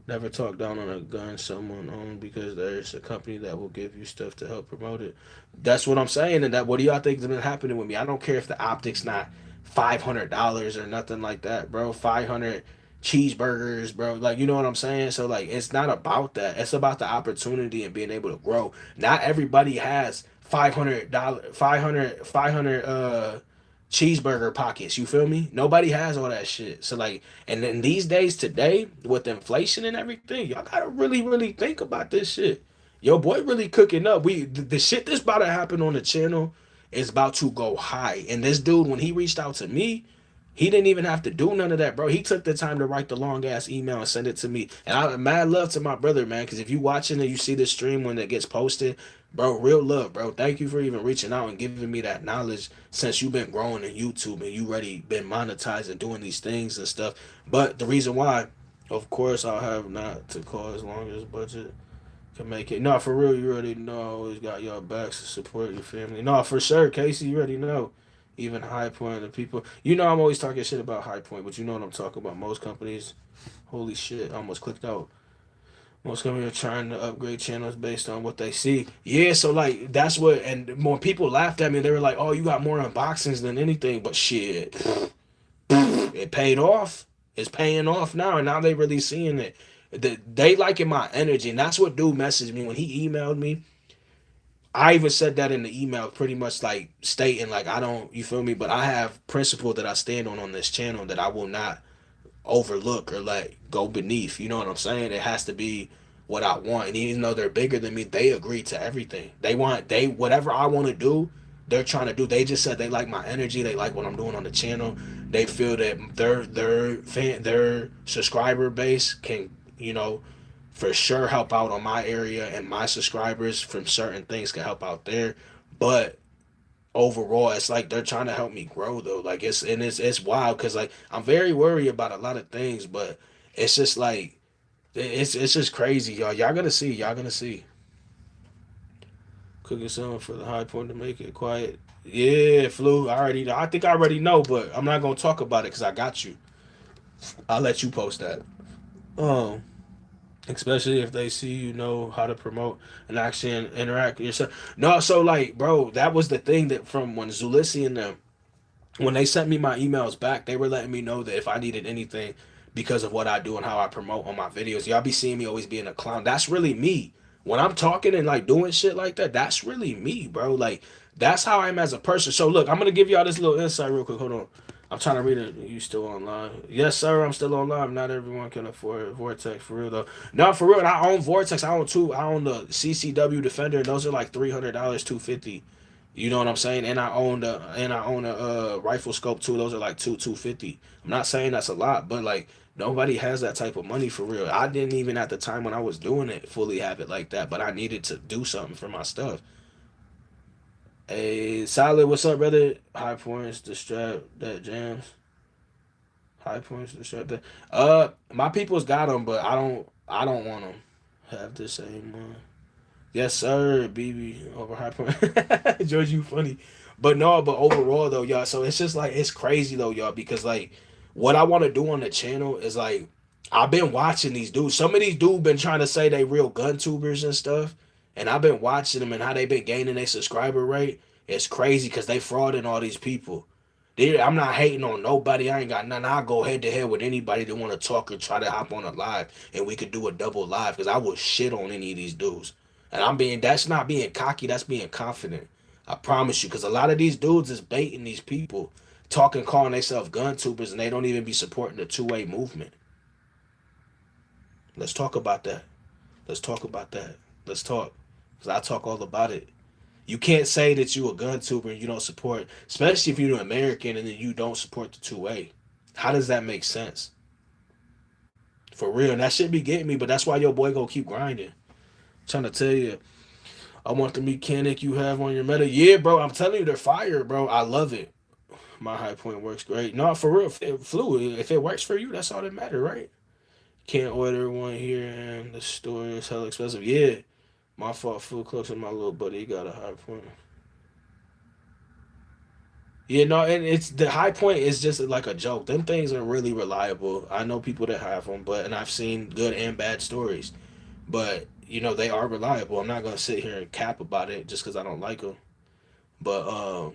Never talk down on a gun someone owns, because there's a company that will give you stuff to help promote it. That's what I'm saying. And that, what do y'all think has been happening with me? I don't care if the optic's not $500 or nothing like that, bro. 500 cheeseburgers, bro. Like, you know what I'm saying? So like, it's not about that. It's about the opportunity and being able to grow. Not everybody has $500, 500, 500 cheeseburger pockets. You feel me? Nobody has all that shit. So like, and then these days today with inflation and everything, y'all gotta really, really think about this shit. Yo, boy, really cooking up. The shit that's about to happen on the channel is about to go high. And this dude, when he reached out to me, he didn't even have to do none of that, bro. He took the time to write the long ass email and send it to me. And I'm mad love to my brother, man. Because if you watching and you see this stream when it gets posted, bro, real love, bro. Thank you for even reaching out and giving me that knowledge since you've been growing in YouTube and you already been monetizing doing these things and stuff. But the reason why, of course, I'll have not to call as long as budget can make it. No, for real, you already know. I always got your backs to support your family. No, for sure, Casey, you already know. Even High Point, the people, you know, I'm always talking shit about High Point, but you know what I'm talking about. Most companies, holy shit, I almost clicked out. Most companies are trying to upgrade channels based on what they see. Yeah, so like that's what, and more people laughed at me. They were like, "Oh, you got more unboxings than anything," but shit, it paid off. It's paying off now, and now they really seeing it. They liking my energy, and that's what dude messaged me when he emailed me. I even said that in the email, pretty much like stating like I don't, you feel me, but I have principle that I stand on this channel that I will not overlook or let go beneath. You know what I'm saying? It has to be what I want. And even though they're bigger than me, they agree to everything. They whatever I want to do, they're trying to do. They just said they like my energy. They like what I'm doing on the channel. They feel that their subscriber base can, you know, for sure help out on my area, and my subscribers from certain things can help out there. But overall it's like they're trying to help me grow though, like it's wild because like I'm very worried about a lot of things, but it's just like it's just crazy, y'all gonna see cooking something for the High Point to make it quiet. Yeah, Flu, I already know. I think I already know, but I'm not gonna talk about it because I got you. I'll let you post that. um Especially if they see you know how to promote and actually interact with yourself. No, so like, bro, that was the thing that from when Zulisi and them, when they sent me my emails back, they were letting me know that if I needed anything because of what I do and how I promote on my videos, y'all be seeing me always being a clown. That's really me. When I'm talking and like doing shit like that, that's really me, bro. Like that's how I am as a person. So look, I'm gonna give y'all this little insight real quick. Hold on. I'm trying to read it. You still online? Yes, sir. I'm still online. Not everyone can afford Vortex for real though. No, for real. And I own Vortex. I own two. I own the CCW Defender. And those are like $300, 250. You know what I'm saying? And I own a rifle scope too. Those are like 250. I'm not saying that's a lot, but like nobody has that type of money for real. I didn't even at the time when I was doing it fully have it like that, but I needed to do something for my stuff. Hey, solid. What's up, brother? High points, the strap that jams. High points, the strap that. My people's got them, but I don't want them. Have the same one. Yes, sir, BB over High Point. George, you funny. But no, but overall though, y'all, so it's just like it's crazy though, y'all, because like what I want to do on the channel is like I've been watching these dudes. Some of these dudes been trying to say they real gun tubers and stuff, and I've been watching them and how they been gaining their subscriber rate. It's crazy because they frauding all these people. I'm not hating on nobody. I ain't got nothing. I'll go head to head with anybody that want to talk or try to hop on a live, and we could do a double live because I will shit on any of these dudes. And that's not being cocky, that's being confident. I promise you, because a lot of these dudes is baiting these people, talking, calling themselves gun tubers, and they don't even be supporting the two-way movement. Let's talk about that. Let's talk about that. Let's talk. Because I talk all about it. You can't say that you a gun tuber and you don't support, especially if you're an American and then you don't support the two-way. How does that make sense? For real. And that should be getting me, but that's why your boy gonna keep grinding. I'm trying to tell you. I want the mechanic you have on your meta. Yeah, bro. I'm telling you, they're fire, bro. I love it. My High Point works great. No, for real. Fluid. If it works for you, that's all that matter, right? Can't order one here and the store is hell expensive. Yeah. My fault. Flew close to my little buddy. He got a High Point. Yeah, no, and it's the High Point is just like a joke. Them things are really reliable. I know people that have them, but and I've seen good and bad stories. But you know they are reliable. I'm not gonna sit here and cap about it just because I don't like them. But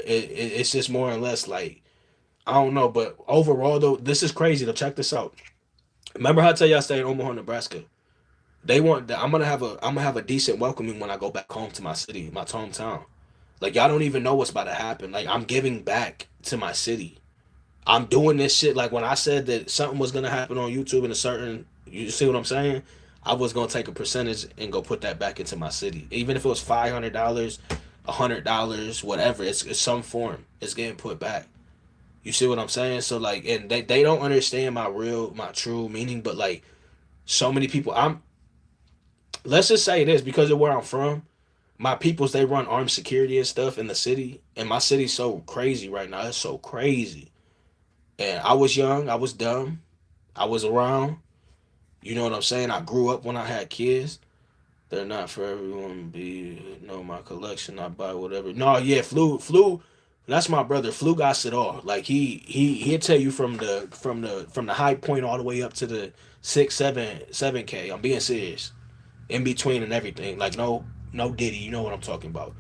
it's just more or less like I don't know. But overall though, this is crazy. Though, check this out. Remember how I tell you I stay in Omaha, Nebraska? I'm gonna have a decent welcoming when I go back home to my city, my hometown. Like y'all don't even know what's about to happen. Like I'm giving back to my city. I'm doing this shit. Like when I said that something was gonna happen on YouTube in a certain, you see what I'm saying? I was gonna take a percentage and go put that back into my city, even if it was $500, $100, whatever. It's some form. It's getting put back. You see what I'm saying? So like, and they don't understand my true meaning. But like, so many people. Let's just say this because of where I'm from. My peoples, they run armed security and stuff in the city, and my city's so crazy right now. It's so crazy. And I was young, I was dumb, I was around. You know what I'm saying? I grew up when I had kids. They're not for everyone. Be know my collection. I buy whatever. No, yeah, flu. That's my brother. Flu got it all. Like he'll tell you from the high point all the way up to the 6, 7, 7K. I'm being serious. In between and everything. Like no Diddy. You know what I'm talking about.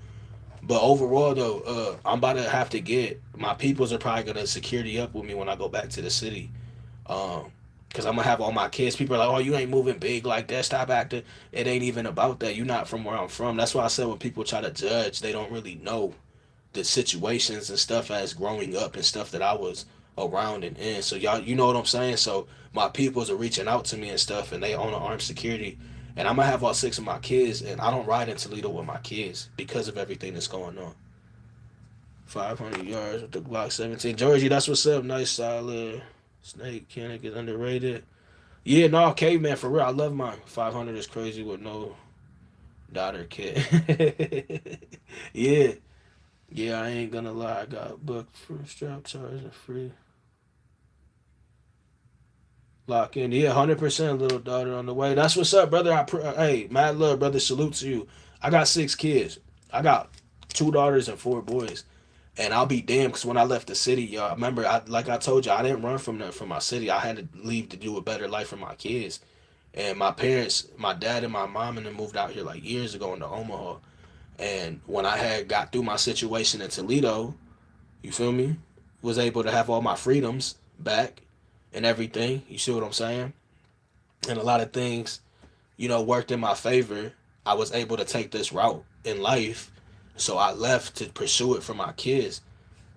But overall though, I'm about to have to get my peoples are probably gonna security up with me when I go back to the city. Um, Cause I'm gonna have all my kids. People are like, "Oh, you ain't moving big like that. Stop acting." It ain't even about that. You're not from where I'm from. That's why I said when people try to judge, they don't really know the situations and stuff as growing up and stuff that I was around and in. So y'all, you know what I'm saying. So my peoples are reaching out to me and stuff, and they own an armed security, and I'm gonna have all 6 of my kids, and I don't ride in Toledo with my kids because of everything that's going on. 500 yards with the Glock 17. Georgie, that's what's up. Nice, solid. Snake Cannon is underrated. Yeah, no, caveman for real. I love mine. 500 is crazy with no daughter kid. Yeah, yeah, I ain't gonna lie. I got booked for strap charge and free lock in. Yeah, 100% little daughter on the way. That's what's up, brother. Hey, mad love, brother. Salute to you. I got 6 kids. I got 2 daughters and 4 boys. And I'll be damned because when I left the city, y'all remember, like I told you, I didn't run from my city. I had to leave to do a better life for my kids. And my parents, my dad and my mom, and them moved out here like years ago into Omaha. And when I had got through my situation in Toledo, you feel me, was able to have all my freedoms back and everything. You see what I'm saying? And a lot of things, worked in my favor. I was able to take this route in life. So I left to pursue it for my kids.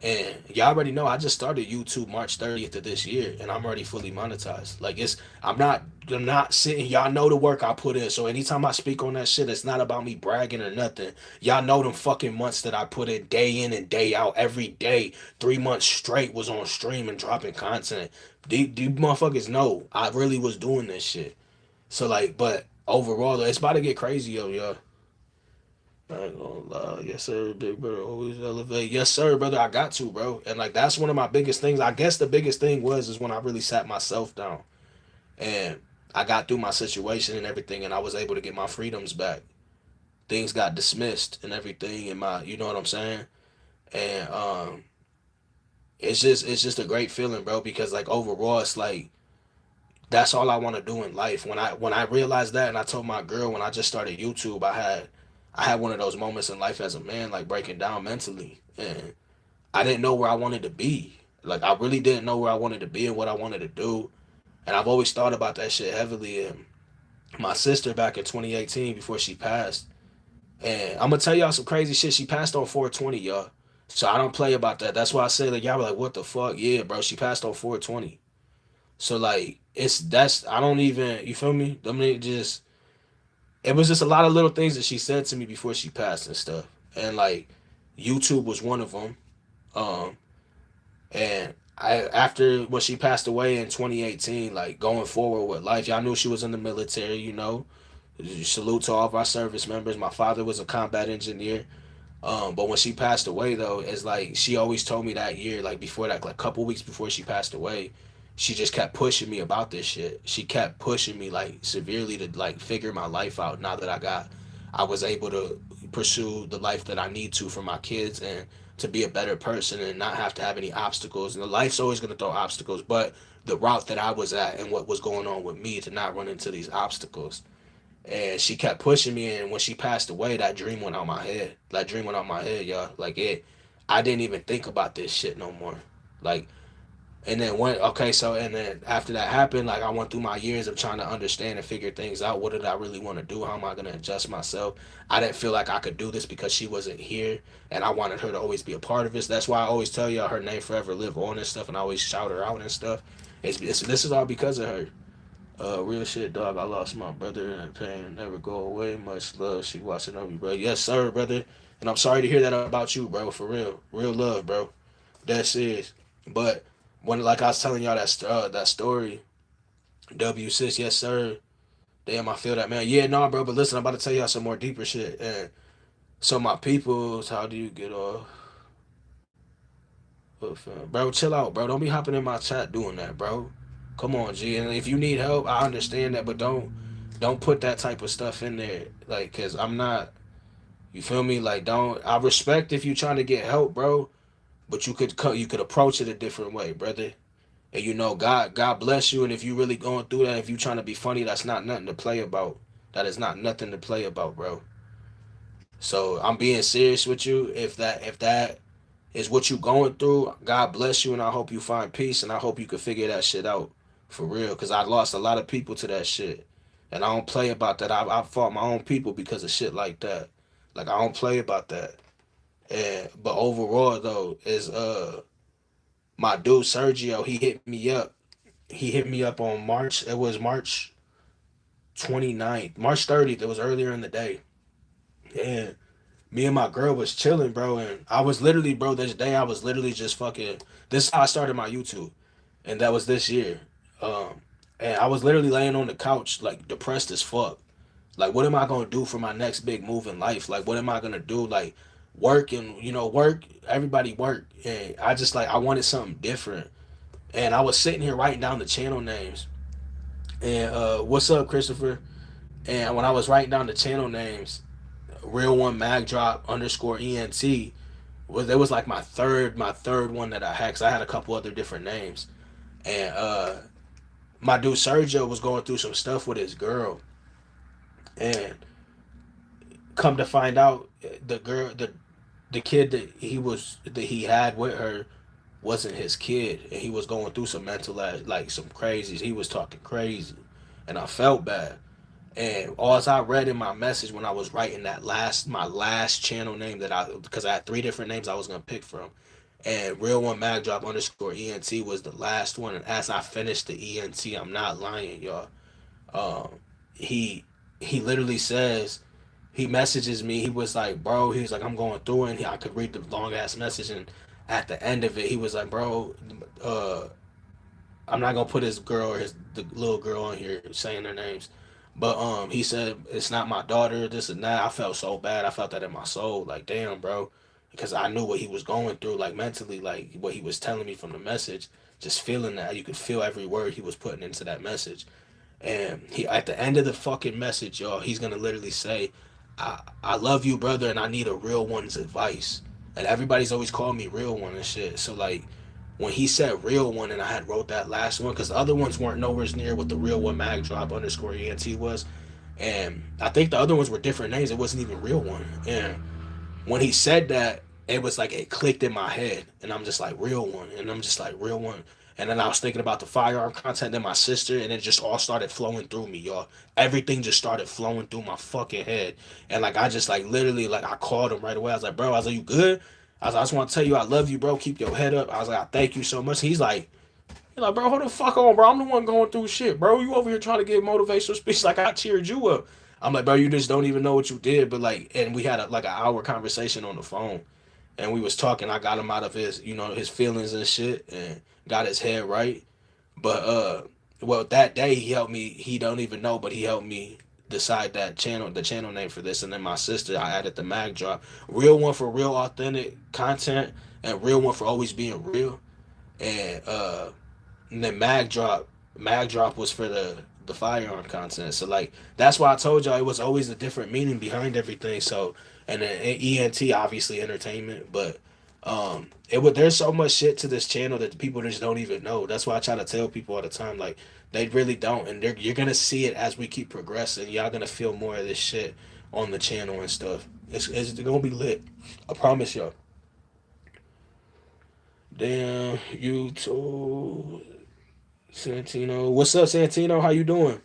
And y'all already know I just started YouTube March 30th of this year, and I'm already fully monetized. Like I'm not sitting. Y'all know the work I put in. So anytime I speak on that shit, it's not about me bragging or nothing. Y'all know them fucking months that I put in and day out, every day, 3 months straight was on stream and dropping content. These motherfuckers know I really was doing this shit. So like, but overall, it's about to get crazy, yo. I ain't gonna lie. Yes, sir. Big brother always elevate. Yes, sir, brother. I got to, bro. And like that's one of my biggest things. I guess the biggest thing is when I really sat myself down and I got through my situation and everything, and I was able to get my freedoms back. Things got dismissed and everything, and you know what I'm saying. And it's just a great feeling, bro. Because like overall, it's like that's all I want to do in life. When I realized that, and I told my girl when I just started YouTube, I had one of those moments in life as a man, like breaking down mentally, and I didn't know where I wanted to be. Like I really didn't know where I wanted to be and what I wanted to do, and I've always thought about that shit heavily. And my sister back in 2018, before she passed, and I'm gonna tell y'all some crazy shit. She passed on 420, y'all. So I don't play about that. That's why I say like y'all were like, what the fuck? Yeah, bro, she passed on 420. So like I don't even, you feel me? I mean, it was just a lot of little things that she said to me before she passed and stuff. And like YouTube was one of them. Um, and I after when she passed away in 2018, like going forward with life, y'all knew she was in the military. Salute to all of our service members. My father was a combat engineer. But when she passed away though, it's like she always told me that year, like before that, like a couple weeks before she passed away, she just kept pushing me about this shit. She kept pushing me like severely to like figure my life out now that I was able to pursue the life that I need to for my kids and to be a better person and not have to have any obstacles. And the life's always gonna throw obstacles, but the route that I was at and what was going on with me to not run into these obstacles. And she kept pushing me, and when she passed away, that dream went out my head. That dream went out my head, y'all. Like I didn't even think about this shit no more. Like And then and then after that happened, like I went through my years of trying to understand and figure things out. What did I really want to do? How am I gonna adjust myself? I didn't feel like I could do this because she wasn't here, and I wanted her to always be a part of this. That's why I always tell y'all her name forever live on and stuff, and I always shout her out and stuff. This is all because of her. Real shit, dog. I lost my brother and pain never go away. Much love. She watching over you, bro. Yes, sir, brother. And I'm sorry to hear that about you, bro. For real, real love, bro. That's it. But when, like I was telling y'all that story, W sis, yes, sir. Damn, I feel that, man. Yeah, no, bro. But listen, I'm about to tell y'all some more deeper shit. And so my peoples, how do you get off? Bro, chill out, bro. Don't be hopping in my chat doing that, bro. Come on, G. And if you need help, I understand that, but don't put that type of stuff in there, like, cause I'm not. You feel me? Like, don't. I respect if you trying to get help, bro. But you could approach it a different way, brother. And God bless you. And if you really going through that, if you trying to be funny, that's not nothing to play about. That is not nothing to play about, bro. So I'm being serious with you. If that is what you going through, God bless you, and I hope you find peace, and I hope you can figure that shit out for real. Cause I lost a lot of people to that shit, and I don't play about that. I fought my own people because of shit like that. Like I don't play about that. And but overall though, is my dude Sergio, he hit me up. He hit me up on March. It was March 29th, March 30th. It was earlier in the day, and me and my girl was chilling, bro. And I was literally, bro, this day I was literally just fucking. This is how I started my YouTube, and that was this year. Um, and I was literally laying on the couch, like depressed as fuck. Like, what am I gonna do for my next big move in life? Like, what am I gonna do? Like, work and work. Everybody work, and I just like I wanted something different. And I was sitting here writing down the channel names. And what's up, Christopher? And when I was writing down the channel names, real one mag drop underscore ent was it was like my third one that I had. 'Cause I had a couple other different names, and my dude Sergio was going through some stuff with his girl, and come to find out, the kid that he had with her wasn't his kid, and he was going through some mental like some crazies. He was talking crazy, and I felt bad. And all I read in my message when I was writing my last channel name because I had three different names I was gonna pick from, and real one mag drop underscore ent was the last one. And as I finished the ent, I'm not lying, y'all. Um, he he literally says, he messages me. He was like, bro, he was like, I'm going through it. And I could read the long ass message, and at the end of it, he was like, bro, I'm not gonna put his girl or the little girl on here saying their names, but he said it's not my daughter. This and that. I felt so bad. I felt that in my soul. Like damn, bro, because I knew what he was going through, like mentally, like what he was telling me from the message. Just feeling that you could feel every word he was putting into that message. And he at the end of the fucking message, y'all, he's gonna literally say, I love you, brother, and I need a real one's advice. And everybody's always called me real one and shit. So like when he said real one and I had wrote that last one, because the other ones weren't nowhere near what the real one mag drop underscore ent was. And I think the other ones were different names. It wasn't even real one. And when he said that, it was like it clicked in my head, and I'm just like real one, and I'm just like real one. And then I was thinking about the firearm content and my sister, and it just all started flowing through me, y'all. Everything just started flowing through my fucking head, and like I just like literally like I called him right away. I was like, bro, I was like, you good? I just want to tell you I love you, bro. Keep your head up. I was like, I thank you so much. He's like, bro, hold the fuck on, bro. I'm the one going through shit, bro. You over here trying to get motivational speech like I cheered you up. I'm like, bro, you just don't even know what you did. But like, and we had like an hour conversation on the phone, and we was talking. I got him out of his feelings and shit, and got his head right. But well, that day he helped me. He don't even know, but he helped me decide the channel name for this. And then my sister, I added the mag drop, real one for real authentic content, and real one for always being real. And then mag drop was for the firearm content. So like that's why I told y'all it was always a different meaning behind everything. So and then ent obviously entertainment, but it would there's so much shit to this channel that people just don't even know. That's why I try to tell people all the time, like they really don't, and you're gonna see it as we keep progressing. Y'all gonna feel more of this shit on the channel and stuff. It's gonna be lit. I promise y'all. Damn, you too, Santino. What's up, Santino? How you doing?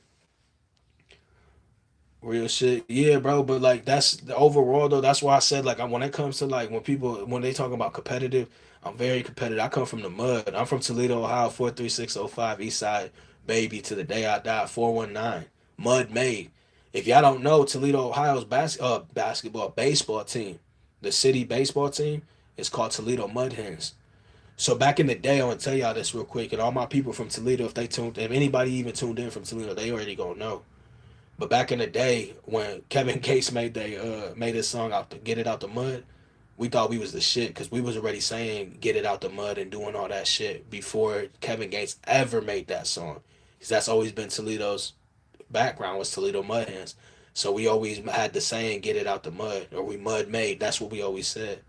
Real shit, yeah, bro. But like that's the overall though. That's why I said like when it comes to like when they talk about competitive, I'm very competitive. I come from the mud. I'm from Toledo, Ohio, 43605 East Side, baby. To the day I die, 419. Mud made. If y'all don't know, Toledo, Ohio's basketball baseball team, the city baseball team, is called Toledo Mud Hens. So back in the day, I want to tell y'all this real quick, and all my people from Toledo, if anybody even tuned in from Toledo, they already gonna know. But back in the day, when Kevin Gates made his song out to Get It Out the Mud, we thought we was the shit because we was already saying Get It Out the Mud and doing all that shit before Kevin Gates ever made that song. Because that's always been Toledo's background was Toledo Mud Hands. So we always had the saying Get It Out the Mud or we mud made. That's what we always said.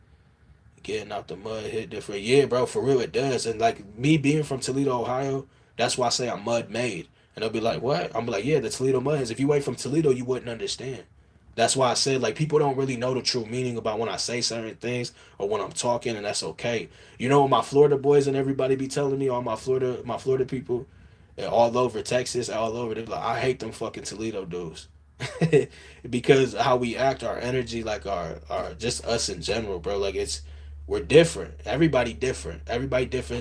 Getting out the mud hit different. Yeah, bro, for real it does. And like me being from Toledo, Ohio, that's why I say I'm mud made. And they'll be like, what? I'm like, yeah, the Toledo Mudhens. If you ain't from Toledo, you wouldn't understand. That's why I said like people don't really know the true meaning about when I say certain things or when I'm talking, and that's okay. You know what my Florida boys and everybody be telling me, all my Florida people, and all over Texas, all over, they're like, I hate them fucking Toledo dudes. Because how we act, our energy, like our just us in general, bro. Like we're different. Everybody different.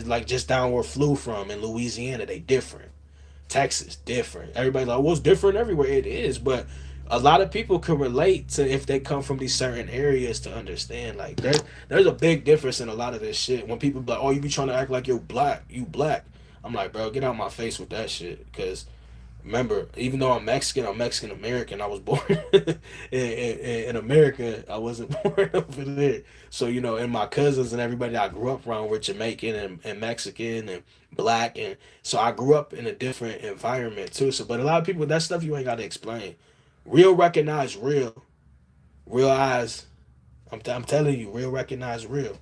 Like just down where flew from in Louisiana, they different. Texas different. Everybody like, what's different everywhere? It is, but a lot of people can relate to if they come from these certain areas to understand. Like there's a big difference in a lot of this shit. When people be like, oh, you be trying to act like you're black, you black. I'm like, bro, get out my face with that shit, because remember, even though I'm Mexican American. I was born in America. I wasn't born over there. So, and my cousins and everybody I grew up around were Jamaican and Mexican and black. And so I grew up in a different environment too. So, but a lot of people, that stuff you ain't got to explain. Real recognize real. Real eyes. I'm telling you, real recognize real.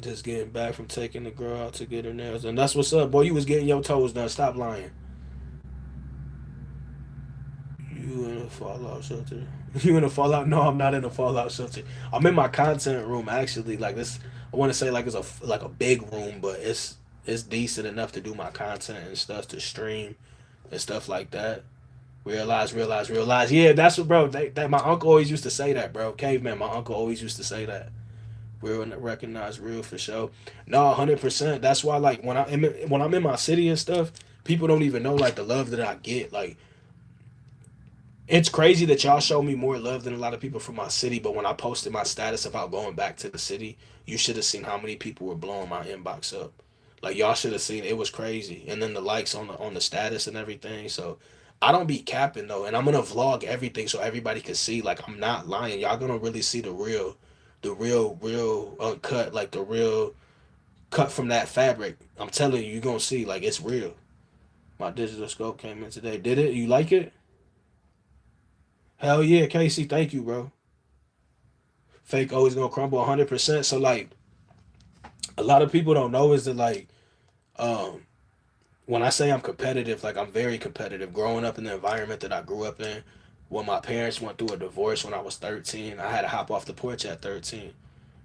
Just getting back from taking the girl out to get her nails. And that's what's up, boy. You was getting your toes done. Stop lying. You in a fallout shelter? You in a fallout? No, I'm not in a fallout shelter. I'm in my content room actually. Like this, I want to say like it's a big room, but it's decent enough to do my content and stuff to stream and stuff like that. Realize. Yeah, that's what, bro. That my uncle always used to say that, bro. Caveman. My uncle always used to say that. Real and recognize real for sure. No, 100%. That's why like when I'm in my city and stuff, people don't even know like the love that I get. Like it's crazy that y'all show me more love than a lot of people from my city, but when I posted my status about going back to the city, you should have seen how many people were blowing my inbox up. Like y'all should have seen it was crazy. And then the likes on the status and everything. So I don't be capping though, and I'm gonna vlog everything so everybody can see. Like I'm not lying. Y'all gonna really see the real uncut, like the real cut from that fabric. I'm telling you, you're gonna see like it's real. My digital scope came in today. Did it? You like it? Hell yeah, Casey. Thank you, bro. Fake always gonna crumble 100%. So like, a lot of people don't know is that like, um, when I say I'm competitive, like I'm very competitive. Growing up in the environment that I grew up in, when my parents went through a divorce when I was 13, I had to hop off the porch at 13,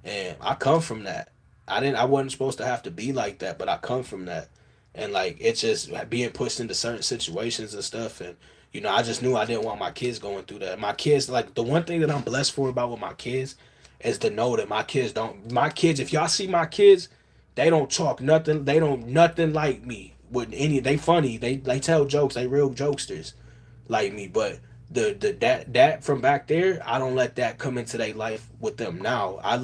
and I come from that. I wasn't supposed to have to be like that, but I come from that, and like it's just being pushed into certain situations and stuff, and I just knew I didn't want my kids going through that. My kids, like the one thing that I'm blessed for about with my kids is to know that my kids, if y'all see my kids, they don't talk nothing, they don't nothing like me with any. They funny, they tell jokes, they real jokesters like me, but that from back there, I don't let that come into their life with them now. I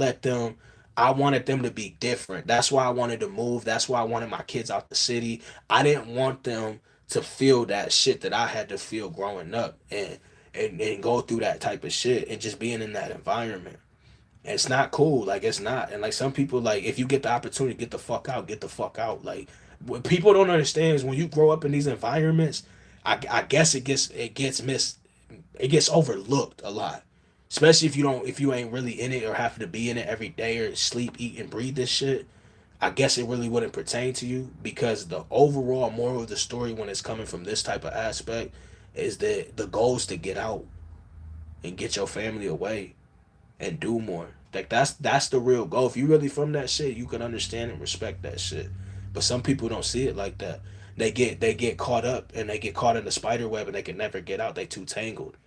wanted them to be different. That's why I wanted to move. That's why I wanted my kids out the city. I didn't want them to feel that shit that I had to feel growing up and go through that type of shit and just being in that environment. It's not cool. Like it's not. And like some people, like if you get the opportunity, get the fuck out. Get the fuck out. Like what people don't understand is when you grow up in these environments, I guess it gets overlooked a lot. Especially if you ain't really in it or have to be in it every day or sleep, eat, and breathe this shit. I guess it really wouldn't pertain to you because the overall moral of the story when it's coming from this type of aspect is that the goal is to get out and get your family away and do more. Like that's the real goal. If you really from that shit, you can understand and respect that shit. But some people don't see it like that. They get caught up and they get caught in the spider web and they can never get out. They too tangled.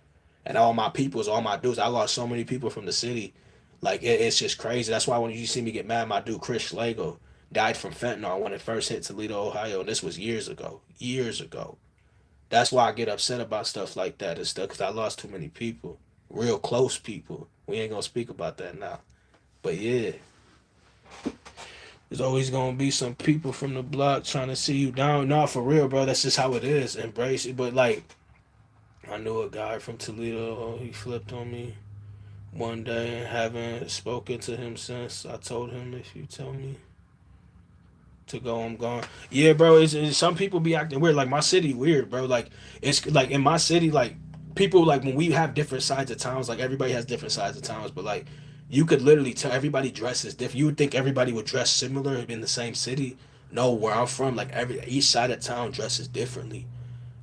And all my peoples, all my dudes, I lost so many people from the city. Like it's just crazy. That's why when you see me get mad, my dude Chris Schlegel died from fentanyl when it first hit Toledo, Ohio. And this was years ago. Years ago. That's why I get upset about stuff like that and stuff because I lost too many people, real close people. We ain't gonna speak about that now. But yeah, there's always gonna be some people from the block trying to see you down. No, for real, bro. That's just how it is. Embrace it. But like, I knew a guy from Toledo. He flipped on me one day and haven't spoken to him since. I told him, if you tell me to go, I'm gone. Yeah, bro. It's some people be acting weird. Like my city, weird, bro. Like it's like in my city, like people like when we have different sides of towns. Like everybody has different sides of towns, but like you could literally tell everybody dresses different. You would think everybody would dress similar in the same city. No, where I'm from, like each side of town dresses differently.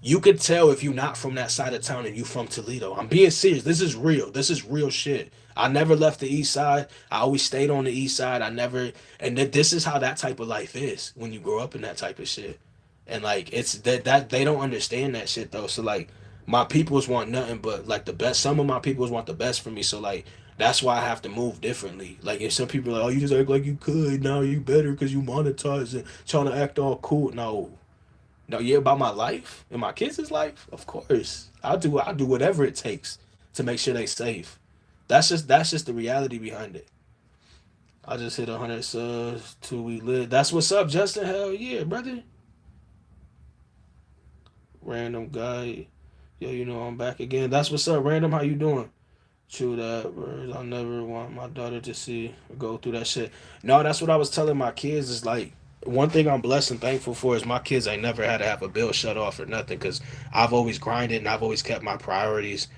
You could tell if you're not from that side of town and you from Toledo. I'm being serious. This is real. This is real shit. I never left the east side. I always stayed on the east side. I never and this is how that type of life is when you grow up in that type of shit. And like it's that they don't understand that shit though. So like my peoples want nothing but like the best. Some of my peoples want the best for me. So like that's why I have to move differently. Like if some people are like, oh, you just act like you could, now you better because you monetize and trying to act all cool. No, no, yeah, about my life and my kids' life. Of course, I'll do whatever it takes to make sure they safe. That's just the reality behind it. I just hit 100 subs till we live. That's what's up, Justin. Hell yeah, brother. Random guy. Yo, I'm back again. That's what's up, random. How you doing? True that, bro. I never want my daughter to see or go through that shit. No, that's what I was telling my kids. Is like one thing I'm blessed and thankful for is my kids ain't never had to have a bill shut off or nothing because I've always grinded and I've always kept my priorities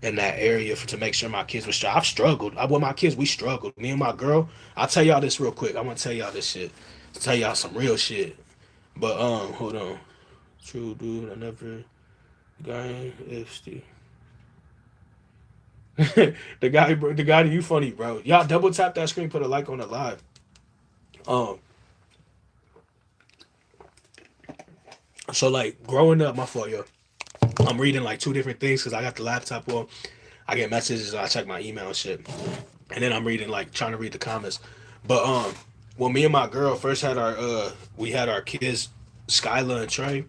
in that area to make sure my kids were strong. I've struggled. With my kids, we struggled. Me and my girl. I'll tell y'all this real quick. I'm gonna tell y'all this shit. Tell y'all some real shit. But hold on. True dude, I never guy if the the guy you funny, bro. Y'all double tap that screen, put a like on the live. Um, so like growing up, my fault, yo. I'm reading like two different things because I got the laptop on. I get messages, I check my email and shit, and then I'm reading like trying to read the comments. But when me and my girl first had we had our kids, Skyla and Trey,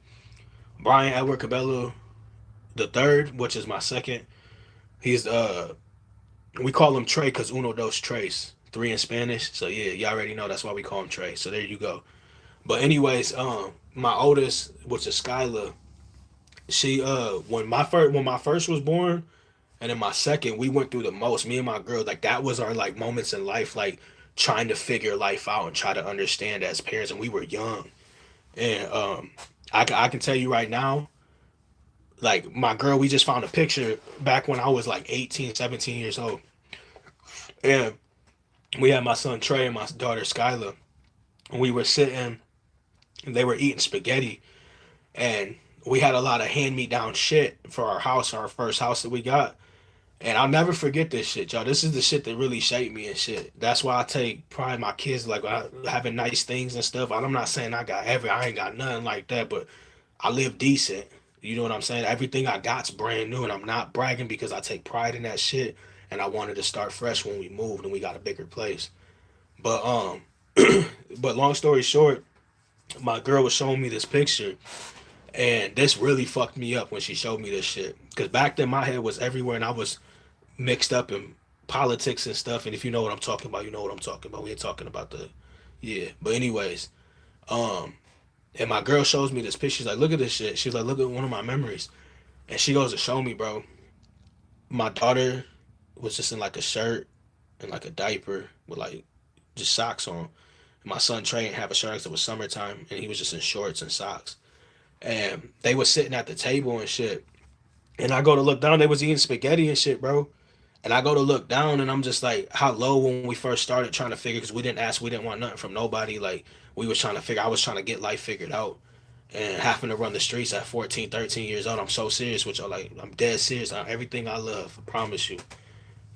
Brian Edward Cabello the third, which is my second. He's we call him Trey because uno dos tres, three in Spanish. So yeah, y'all already know that's why we call him Trey. So there you go. But anyways, my oldest, which is Skyla, she when my first was born, and then my second, we went through the most. Me and my girl, like that was our like moments in life, like trying to figure life out and try to understand as parents, and we were young. And I can tell you right now, like my girl, we just found a picture back when I was like 18, 17 years old, and we had my son Trey and my daughter Skyla, and we were sitting, and they were eating spaghetti, and we had a lot of hand me down shit for our house, our first house that we got. And I'll never forget this shit, y'all. This is the shit that really shaped me and shit. That's why I take pride in my kids, like having nice things and stuff. I'm not saying I ain't got nothing like that, but I live decent. You know what I'm saying? Everything I got's brand new, and I'm not bragging because I take pride in that shit. And I wanted to start fresh when we moved and we got a bigger place. But but long story short, my girl was showing me this picture, and this really fucked me up when she showed me this shit. Cause back then my head was everywhere, and I was mixed up in politics and stuff. And if you know what I'm talking about, you know what I'm talking about. We ain't talking about the yeah. But anyways, um, and my girl shows me this picture. She's like, look at this shit. She's like, look at one of my memories. And she goes to show me, bro. My daughter was just in like a shirt and like a diaper with like just socks on. And my son Trey didn't have a shirt because it was summertime, and he was just in shorts and socks. And they was sitting at the table and shit. And I go to look down, they was eating spaghetti and shit, bro. And I go to look down, and I'm just like, how low when we first started trying to figure, because we didn't ask, we didn't want nothing from nobody. Like, we was trying to figure, I was trying to get life figured out. And having to run the streets at 14, 13 years old, I'm so serious with y'all. Like, I'm dead serious on everything I love, I promise you.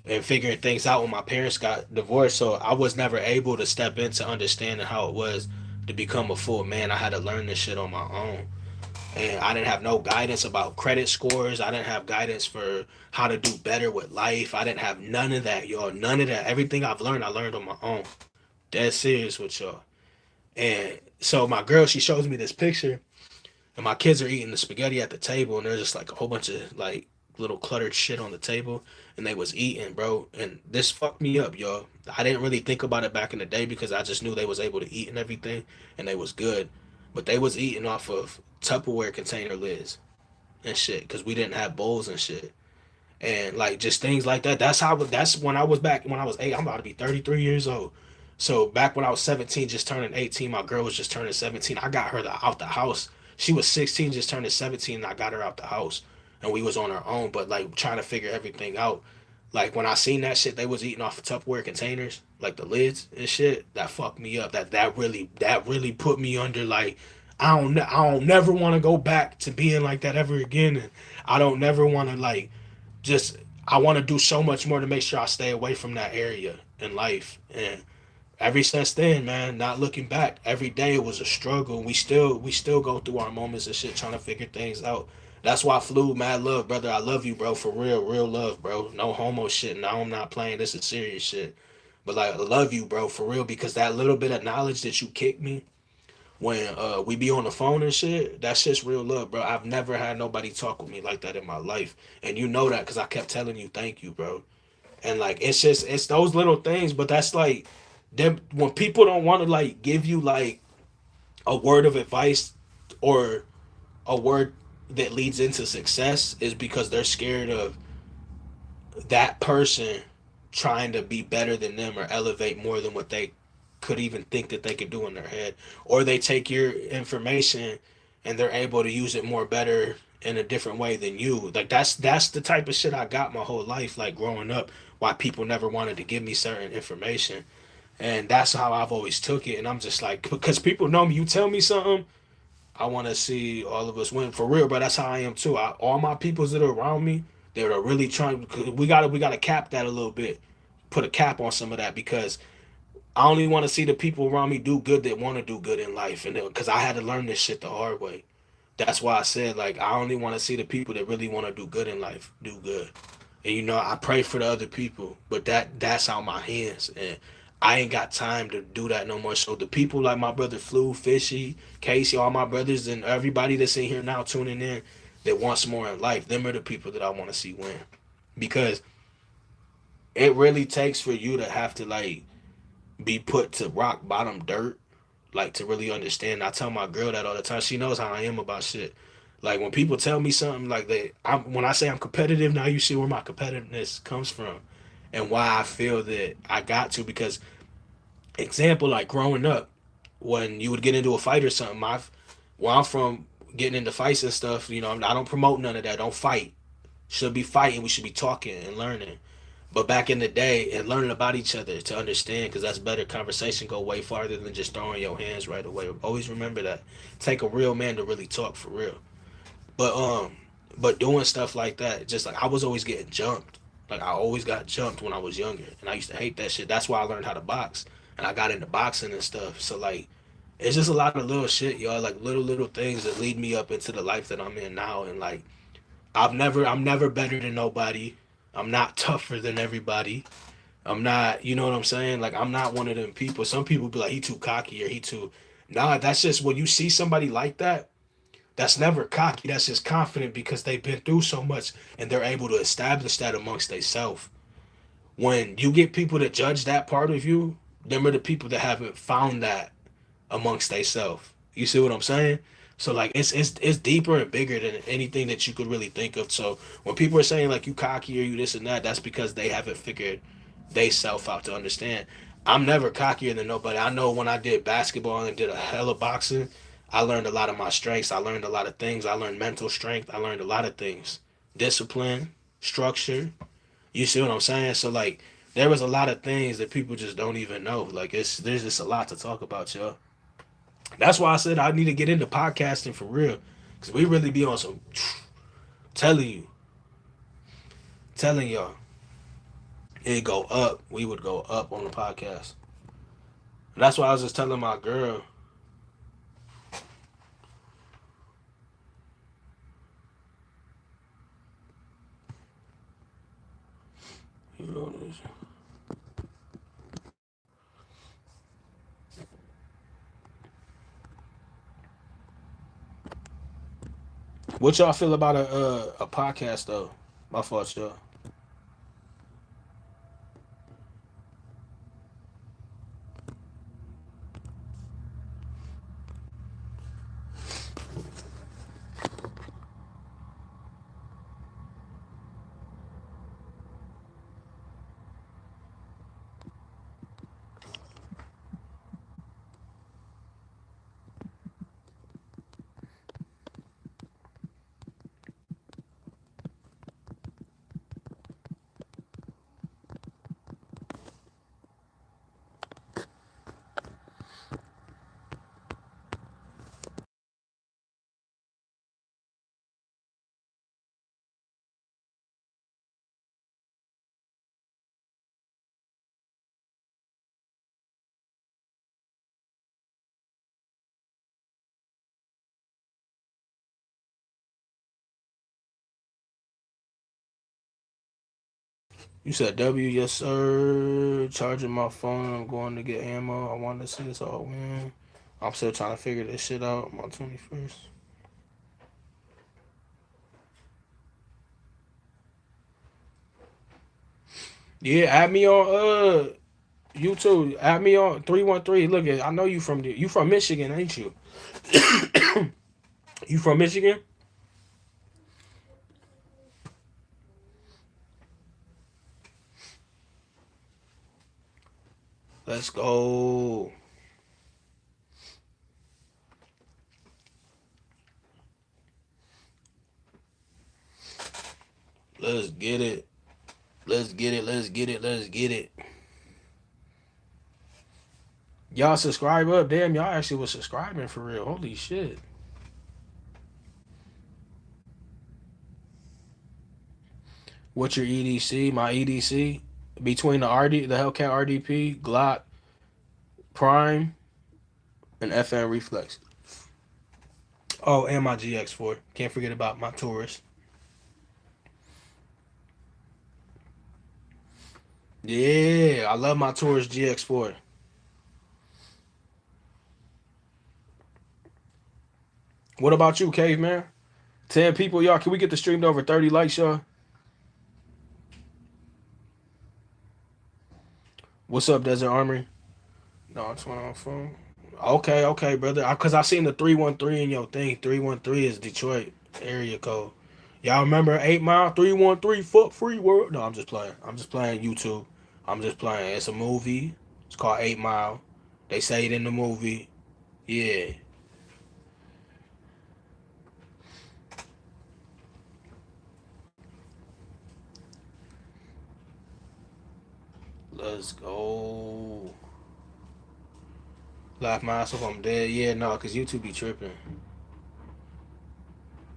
and figuring things out when my parents got divorced. So I was never able to step into understanding how it was to become a full man. I had to learn this shit on my own. And I didn't have no guidance about credit scores. I didn't have guidance for how to do better with life. I didn't have none of that, y'all. None of that. Everything I've learned, I learned on my own. Dead serious with y'all. And so my girl, she shows me this picture, and my kids are eating the spaghetti at the table, and there's just like a whole bunch of like little cluttered shit on the table, and they was eating, bro. And this fucked me up, y'all. I didn't really think about it back in the day because I just knew they was able to eat and everything, and they was good. But they was eating off of Tupperware container lids and shit because we didn't have bowls and shit. And like just things like that. That's when I was back when I was 8. I'm about to be 33 years old. So back when I was 17, just turning 18, my girl was just turning 17. I got her out the house. She was 16, just turning 17, and I got her out the house. And we was on our own, but like trying to figure everything out. Like when I seen that shit, they was eating off of Tupperware containers, like the lids and shit. That fucked me up. That really put me under like I don't never want to go back to being like that ever again. And I don't never want to like just I want to do so much more to make sure I stay away from that area in life. And ever since then, man, not looking back, every day it was a struggle. We still go through our moments and shit trying to figure things out. That's why Flu, mad love, brother. I love you, bro, for real, real love, bro. No homo shit. No, I'm not playing. This is serious shit. But like, I love you, bro, for real, because that little bit of knowledge that you kicked me when we be on the phone and shit, that's just real love, bro. I've never had nobody talk with me like that in my life, and you know that because I kept telling you thank you, bro. And like it's those little things, but that's like them when people don't want to like give you like a word of advice or a word that leads into success is because they're scared of that person trying to be better than them or elevate more than what they could even think that they could do in their head, or they take your information and they're able to use it more better in a different way than you. Like that's the type of shit I got my whole life, like growing up, why people never wanted to give me certain information. And that's how I've always took it. And I'm just like, because people know me, you tell me something, I want to see all of us win for real, but that's how I am too. All my peoples that are around me, they're really trying. We gotta cap that a little bit, put a cap on some of that because I only want to see the people around me do good that want to do good in life, and because I had to learn this shit the hard way. That's why I said like I only want to see the people that really want to do good in life do good. And I pray for the other people, but that's out my hands, and I ain't got time to do that no more. So the people like my brother Flu, Fishy, Casey, all my brothers, and everybody that's in here now tuning in that wants more in life, them are the people that I want to see win, because it really takes for you to have to like be put to rock bottom dirt, like to really understand. I tell my girl that all the time. She knows how I am about shit. Like when people tell me something like that, when I say I'm competitive, now you see where my competitiveness comes from, and why I feel that I got to. Because example, like growing up, when you would get into a fight or something, where I'm from, getting into fights and stuff, I don't promote none of that. Don't fight. Should be fighting. We should be talking and learning. But back in the day, and learning about each other to understand, because that's better. Conversation go way farther than just throwing your hands right away. Always remember that. Take a real man to really talk for real. But but doing stuff like that, just like I was always getting jumped. Like I always got jumped when I was younger, and I used to hate that shit. That's why I learned how to box, and I got into boxing and stuff. So like, it's just a lot of little shit, y'all. Like little things that lead me up into the life that I'm in now, and like I'm never better than nobody. I'm not tougher than everybody. I'm not, you know what I'm saying? Like I'm not one of them people. Some people be like, he too cocky or he too. Nah, that's just when you see somebody like that. That's never cocky. That's just confident because they've been through so much and they're able to establish that amongst themselves. When you get people that judge that part of you, them are the people that haven't found that amongst themselves. You see what I'm saying? So like it's deeper and bigger than anything that you could really think of. So when people are saying like you cocky or you this and that, that's because they haven't figured they self out to understand. I'm never cockier than nobody. I know when I did basketball and did a hell of boxing, I learned a lot of my strengths. I learned a lot of things. I learned mental strength. I learned a lot of things. Discipline, structure. You see what I'm saying? So like there was a lot of things that people just don't even know. Like there's just a lot to talk about, y'all. That's why I said I need to get into podcasting for real. Cause we really be on some telling you, telling y'all. It'd go up. We would go up on the podcast. That's why I was just telling my girl. You know this. What y'all feel about a podcast though? My fault, y'all. You said W, yes sir. Charging my phone. I'm going to get ammo. I want to see this all win. I'm still trying to figure this shit out. My 21st. Yeah, add me on YouTube. Add me on 313. Look at I know you from Michigan, ain't you? You from Michigan? Let's go. Let's get it. Let's get it. Let's get it. Let's get it. Y'all subscribe up. Damn, y'all actually was subscribing for real. Holy shit. What's your EDC? My EDC between the Hellcat RDP, Glock, Prime, and FN Reflex. Oh, and my GX4. Can't forget about my Taurus. Yeah, I love my Taurus GX4. What about you, Caveman? 10 people, y'all. Can we get the stream to over 30 likes, y'all? What's up, Desert Armory? No, it's one on phone. Okay, okay, brother. Cause I seen the 313 in your thing. 313 is Detroit area code. Y'all remember 8 Mile 313 fuck free world? No, I'm just playing. I'm just playing YouTube. I'm just playing. It's a movie. It's called 8 Mile. They say it in the movie. Yeah. Let's go. Laugh myself, I'm dead. Yeah, no, cause YouTube be tripping.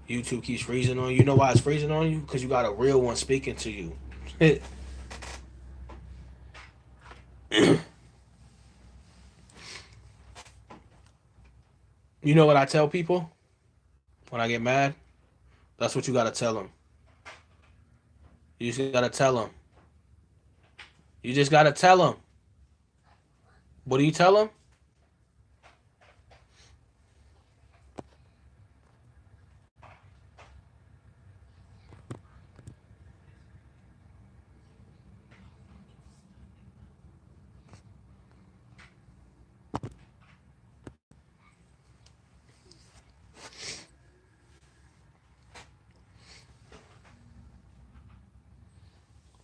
YouTube keeps freezing on you. You know why it's freezing on you? Cause you got a real one speaking to you. You know what I tell people when I get mad? That's what you gotta tell them. You just gotta tell them. You just gotta tell them. What do you tell them?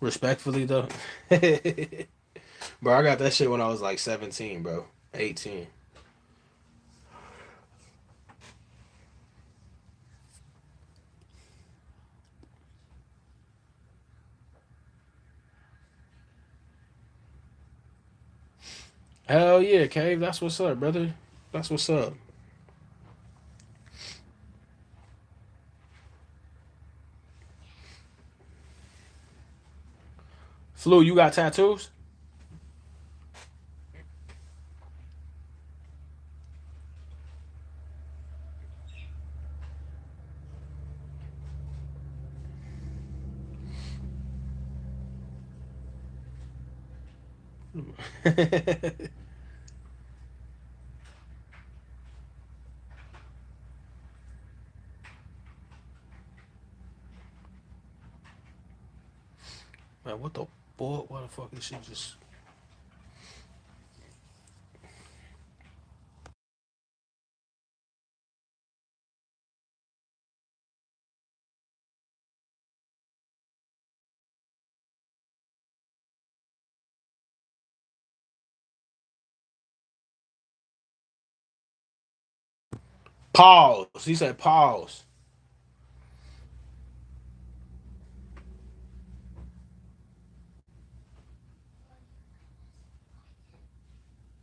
Respectfully though. Bro, I got that shit when I was like 17, bro. 18. Hell yeah, Cave. That's what's up, brother. That's what's up. Flu, you got tattoos? Man, what the boy? What the fuck is she just? Pause. He said pause.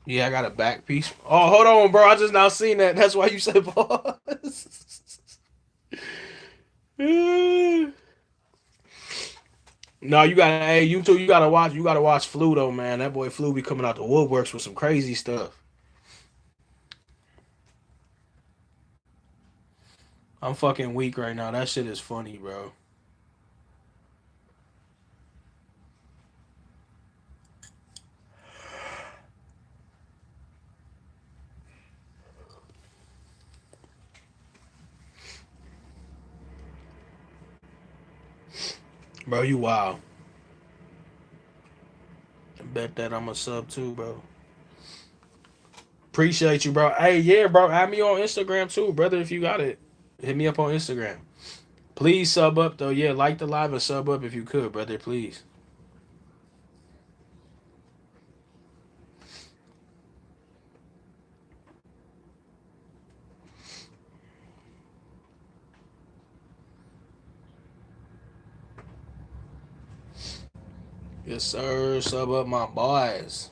Yeah, I got a back piece. Oh, hold on, bro. I just now seen that. That's why you said pause. No, you got. Hey, you too. You gotta watch. You gotta watch Flu though, man. That boy Flu be coming out the woodworks with some crazy stuff. I'm fucking weak right now. That shit is funny, bro. Bro, you wild. I bet that I'm a sub too, bro. Appreciate you, bro. Hey, yeah, bro. Add me on Instagram too, brother. If you got it, hit me up on Instagram. Please sub up though. Yeah, like the live and sub up if you could, brother. Please. Yes, sir. Sub up my boys.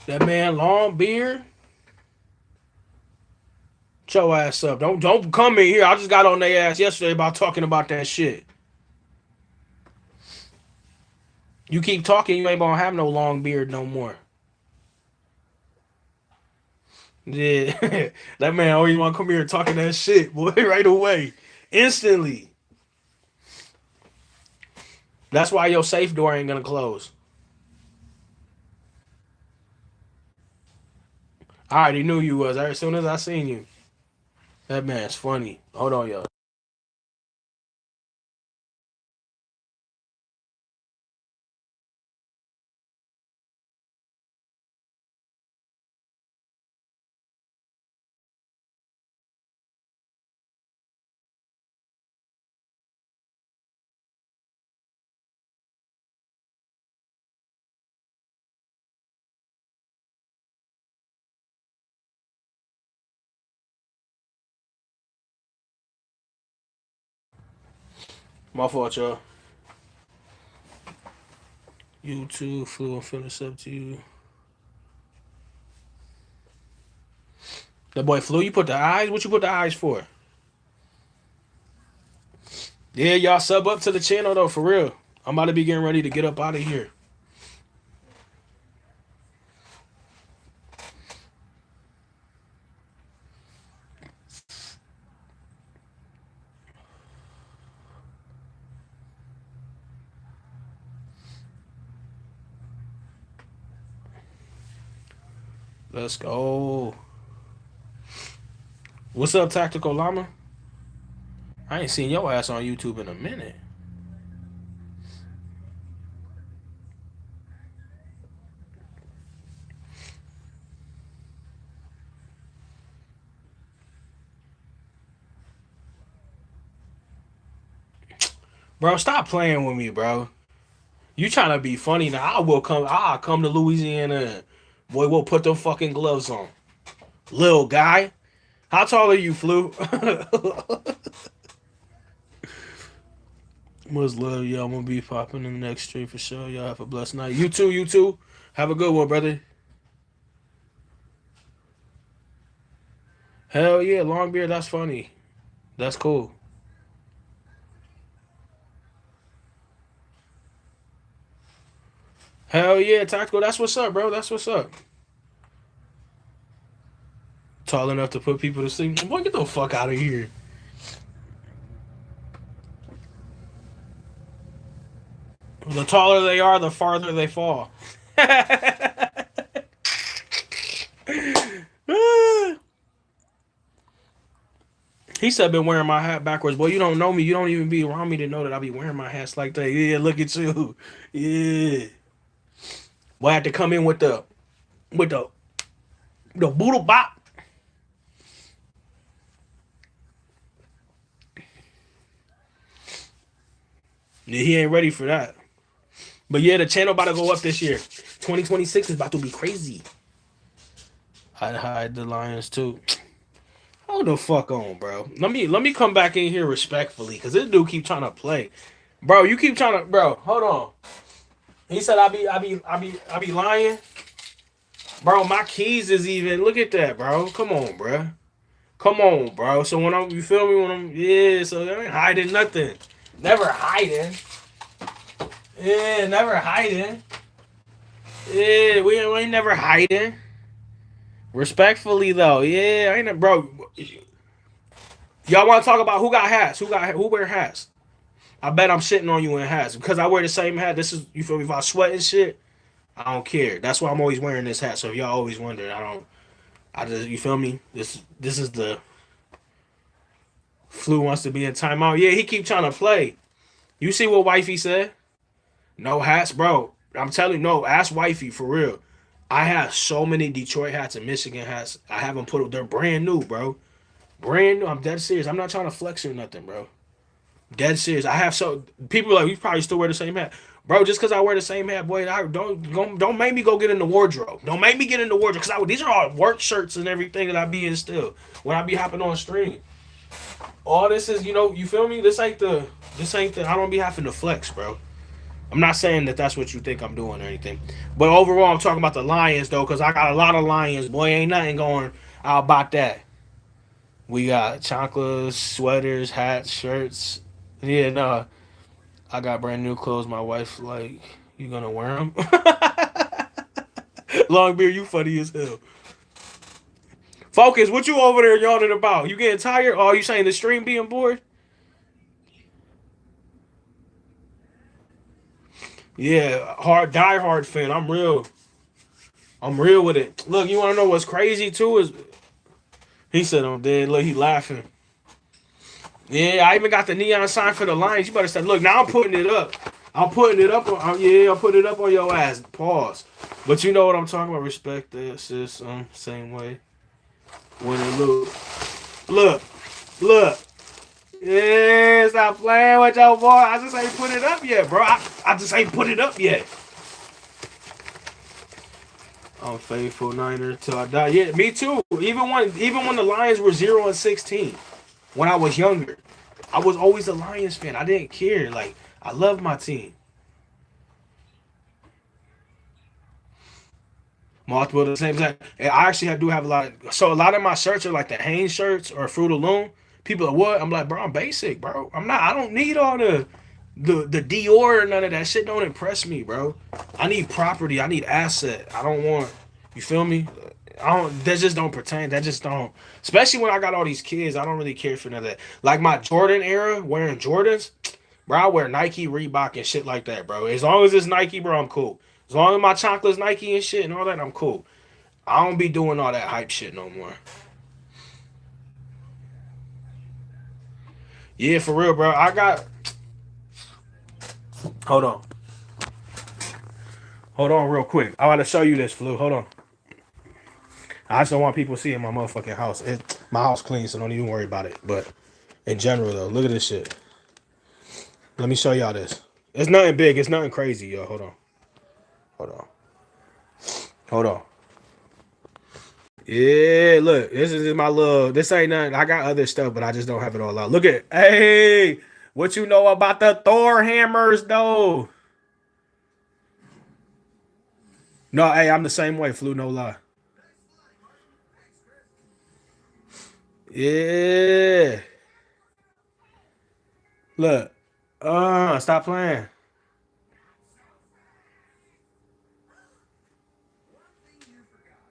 That man, long beard. Shut your ass up. Don't come in here. I just got on their ass yesterday about talking about that shit. You keep talking, you ain't gonna have no long beard no more. Yeah, that man always want to come here and talking that shit, boy, right away, instantly. That's why your safe door ain't gonna close. I already knew you was. As soon as I seen you, that man's funny. Hold on, yo. My fault, y'all. You too, Flu. I'm finna up to you. That boy Flu, you put the eyes? What you put the eyes for? Yeah, y'all sub up to the channel though, for real. I'm about to be getting ready to get up out of here. Let's go. What's up, Tactical Llama? I ain't seen your ass on YouTube in a minute. Bro, stop playing with me, bro. You trying to be funny now? I will come. I'll come to Louisiana. And boy, we'll put them fucking gloves on. Little guy, how tall are you, Flu? Much love, y'all. I'm gonna be popping in the next stream for sure. Y'all have a blessed night. You too, you too. Have a good one, brother. Hell yeah, long beard, that's funny. That's cool. Hell yeah, tactical, that's what's up, bro. That's what's up. Tall enough to put people to sleep. Boy, get the fuck out of here. The taller they are, the farther they fall. He said, "Been wearing my hat backwards." Boy, you don't know me. You don't even be around me to know that I be wearing my hats like that. Yeah, look at you. Yeah. Boy, I had to come in with the boodle bop. Yeah, he ain't ready for that. But yeah, the channel about to go up this year. 2026 is about to be crazy. I'd hide the lions too. Hold the fuck on, bro. Let me come back in here respectfully, cause this dude keep trying to play. Bro, you keep trying to bro, hold on. He said I be lying. Bro, my keys is even look at that, bro. Come on, bro. Come on, bro. So when I'm you feel me when I'm yeah, so I ain't hiding nothing. Never hiding. Yeah, never hiding. Yeah, we ain't never hiding. Respectfully though, yeah, I ain't bro. Y'all want to talk about who got hats? Who wear hats? I bet I'm shitting on you in hats because I wear the same hat. This is you feel me? If I sweat and shit, I don't care. That's why I'm always wearing this hat. So if y'all always wonder, I don't. I just you feel me? This is the flu wants to be in timeout. Yeah, he keep trying to play. You see what wifey said? No hats, bro. I'm telling you, no. Ask wifey for real. I have so many Detroit hats and Michigan hats. I haven't put. They're brand new, bro. Brand new. I'm dead serious. I'm not trying to flex or nothing, bro. Dead serious. I have so people are like you probably still wear the same hat, bro. Just because I wear the same hat, boy, I don't make me go get in the wardrobe. Don't make me get in the wardrobe because these are all work shirts and everything that I be in still when I be hopping on stream. All this is you feel me. This ain't the. I don't be having to flex, bro. I'm not saying that that's what you think I'm doing or anything, but overall I'm talking about the Lions though because I got a lot of Lions. Boy, ain't nothing going out about that. We got chocolate sweaters, hats, shirts. Yeah, no, I got brand new clothes. My wife like, you gonna wear them? Long beard, you funny as hell. Focus, what you over there yawning about? You getting tired? Oh, you saying the stream being bored? Yeah, die hard fan. I'm real. I'm real with it. Look, you wanna know what's crazy too? Is he said I'm dead. Look, he laughing. Yeah, I even got the neon sign for the Lions. You better say, look, now I'm putting it up. I'm putting it up on yeah, I'll put it up on your ass. Pause. But you know what I'm talking about. Respect that, sis. Same way. When it look, look. Yeah, stop playing with your boy. I just ain't put it up yet, bro. I just ain't put it up yet. I'm faithful Niner till I die. Yeah, me too. Even when the Lions were 0-16, when I was younger, I was always a Lions fan. I didn't care. Like I love my team. Multiple the same time. And I actually do have a lot. So a lot of my shirts are like the Hanes shirts or Fruit of Loom. People are what? I'm like, bro, I'm basic, bro. I'm not. I don't need all the Dior or none of that shit. Don't impress me, bro. I need property. I need asset. I don't want. You feel me? I don't. That just don't pertain. That just don't. Especially when I got all these kids, I don't really care for none of that. Like my Jordan era, wearing Jordans, bro. I wear Nike, Reebok, and shit like that, bro. As long as it's Nike, bro, I'm cool. As long as my chocolate's Nike and shit and all that, I'm cool. I don't be doing all that hype shit no more. Yeah, for real, bro. I got. Hold on. Hold on, real quick. I want to show you this, Flu. Hold on. I just don't want people seeing my motherfucking house. My house clean, so don't even worry about it. But in general, though, look at this shit. Let me show y'all this. It's nothing big. It's nothing crazy, yo. Hold on. Hold on. Hold on. Yeah, look. This is my little. This ain't nothing. I got other stuff, but I just don't have it all out. Look at. Hey, What you know about the Thor hammers, though? No, hey, I'm the same way, Flu, no lie. Yeah. Look. Stop playing.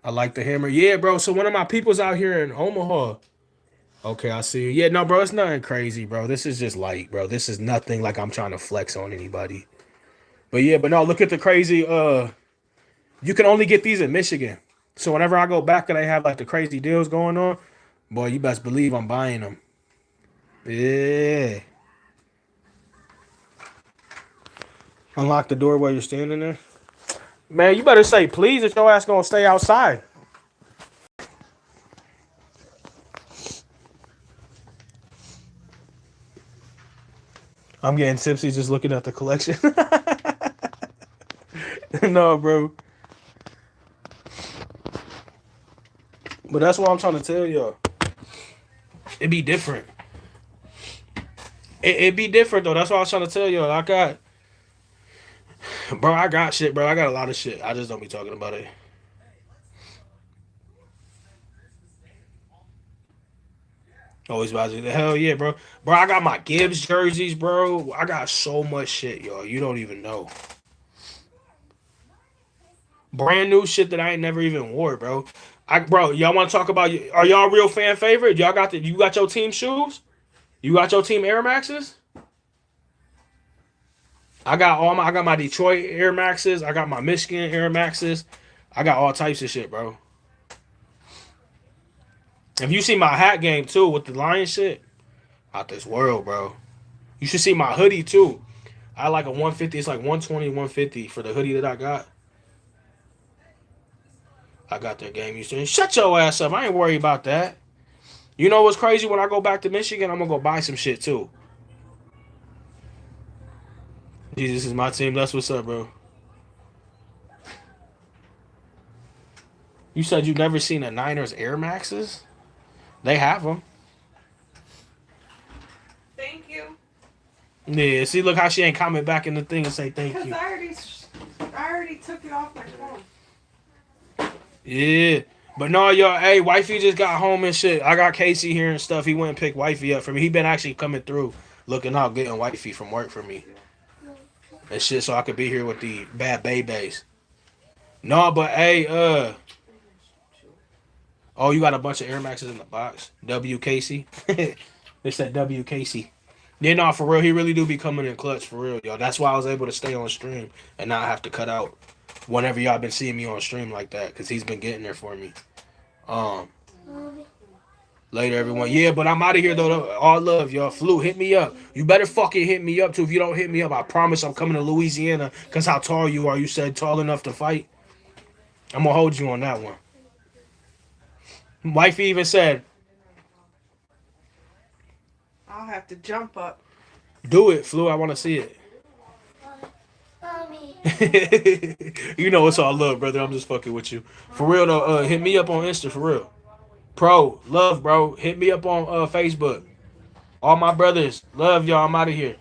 I like the hammer. Yeah, bro. So one of my people's out here in Omaha. Okay, I see you. Yeah, no, bro, it's nothing crazy, bro. This is just light, bro. This is nothing like I'm trying to flex on anybody. But yeah, but no, look at the crazy. You can only get these in Michigan. So whenever I go back and they have like the crazy deals going on, boy, you best believe I'm buying them. Yeah. Unlock the door while you're standing there. Man, you better say please if your ass gonna stay outside. I'm getting tipsy just looking at the collection. No, bro. But that's what I'm trying to tell y'all. It be different. It be different though. That's what I was trying to tell y'all. I got shit, bro. I got a lot of shit. I just don't be talking about it. Always about to. Hell yeah, bro. Bro, I got my Gibbs jerseys, bro. I got so much shit, y'all. You don't even know. Brand new shit that I ain't never even wore, bro. Bro, y'all want to talk about? Are y'all real fan favorite? Y'all got you got your team shoes? You got your team Air Maxes? I got my Detroit Air Maxes. I got my Michigan Air Maxes. I got all types of shit, bro. If you see my hat game too with the lion shit, out this world, bro. You should see my hoodie too. I like a 150. It's like 120, 150 for the hoodie that I got. I got that game. You saying, shut your ass up. I ain't worried about that. You know what's crazy? When I go back to Michigan, I'm gonna go buy some shit too. Jesus is my team. That's what's up, bro. You said you've never seen a Niners Air Maxes? They have them. Thank you. Yeah, see, look how she ain't comment back in the thing and say thank Because you. I already took it off my phone. Yeah. But no, y'all, hey, wifey just got home and shit. I got Casey here and stuff. He went and picked wifey up for me. He been actually coming through, looking out, getting wifey from work for me. And shit, so I could be here with the bad babies. No, but hey, oh, you got a bunch of Air Maxes in the box. W Casey. They said W Casey. Yeah, no, for real, he really do be coming in clutch for real, y'all. That's why I was able to stay on stream and not have to cut out whenever y'all been seeing me on stream like that, because he's been getting there for me. Um, Later, everyone. Yeah, but I'm out of here though. All love, y'all. Flu, hit me up. You better fucking hit me up too. If you don't hit me up, I promise I'm coming to Louisiana. Cause how tall you are? You said tall enough to fight. I'm gonna hold you on that one. Wifey even said, I'll have to jump up. "Do it, Flu. I want to see it." You know it's all love, brother. I'm just fucking with you. For real though. Hit me up on Insta for real. Pro, love, bro. Hit me up on Facebook. All my brothers, love y'all. I'm out of here.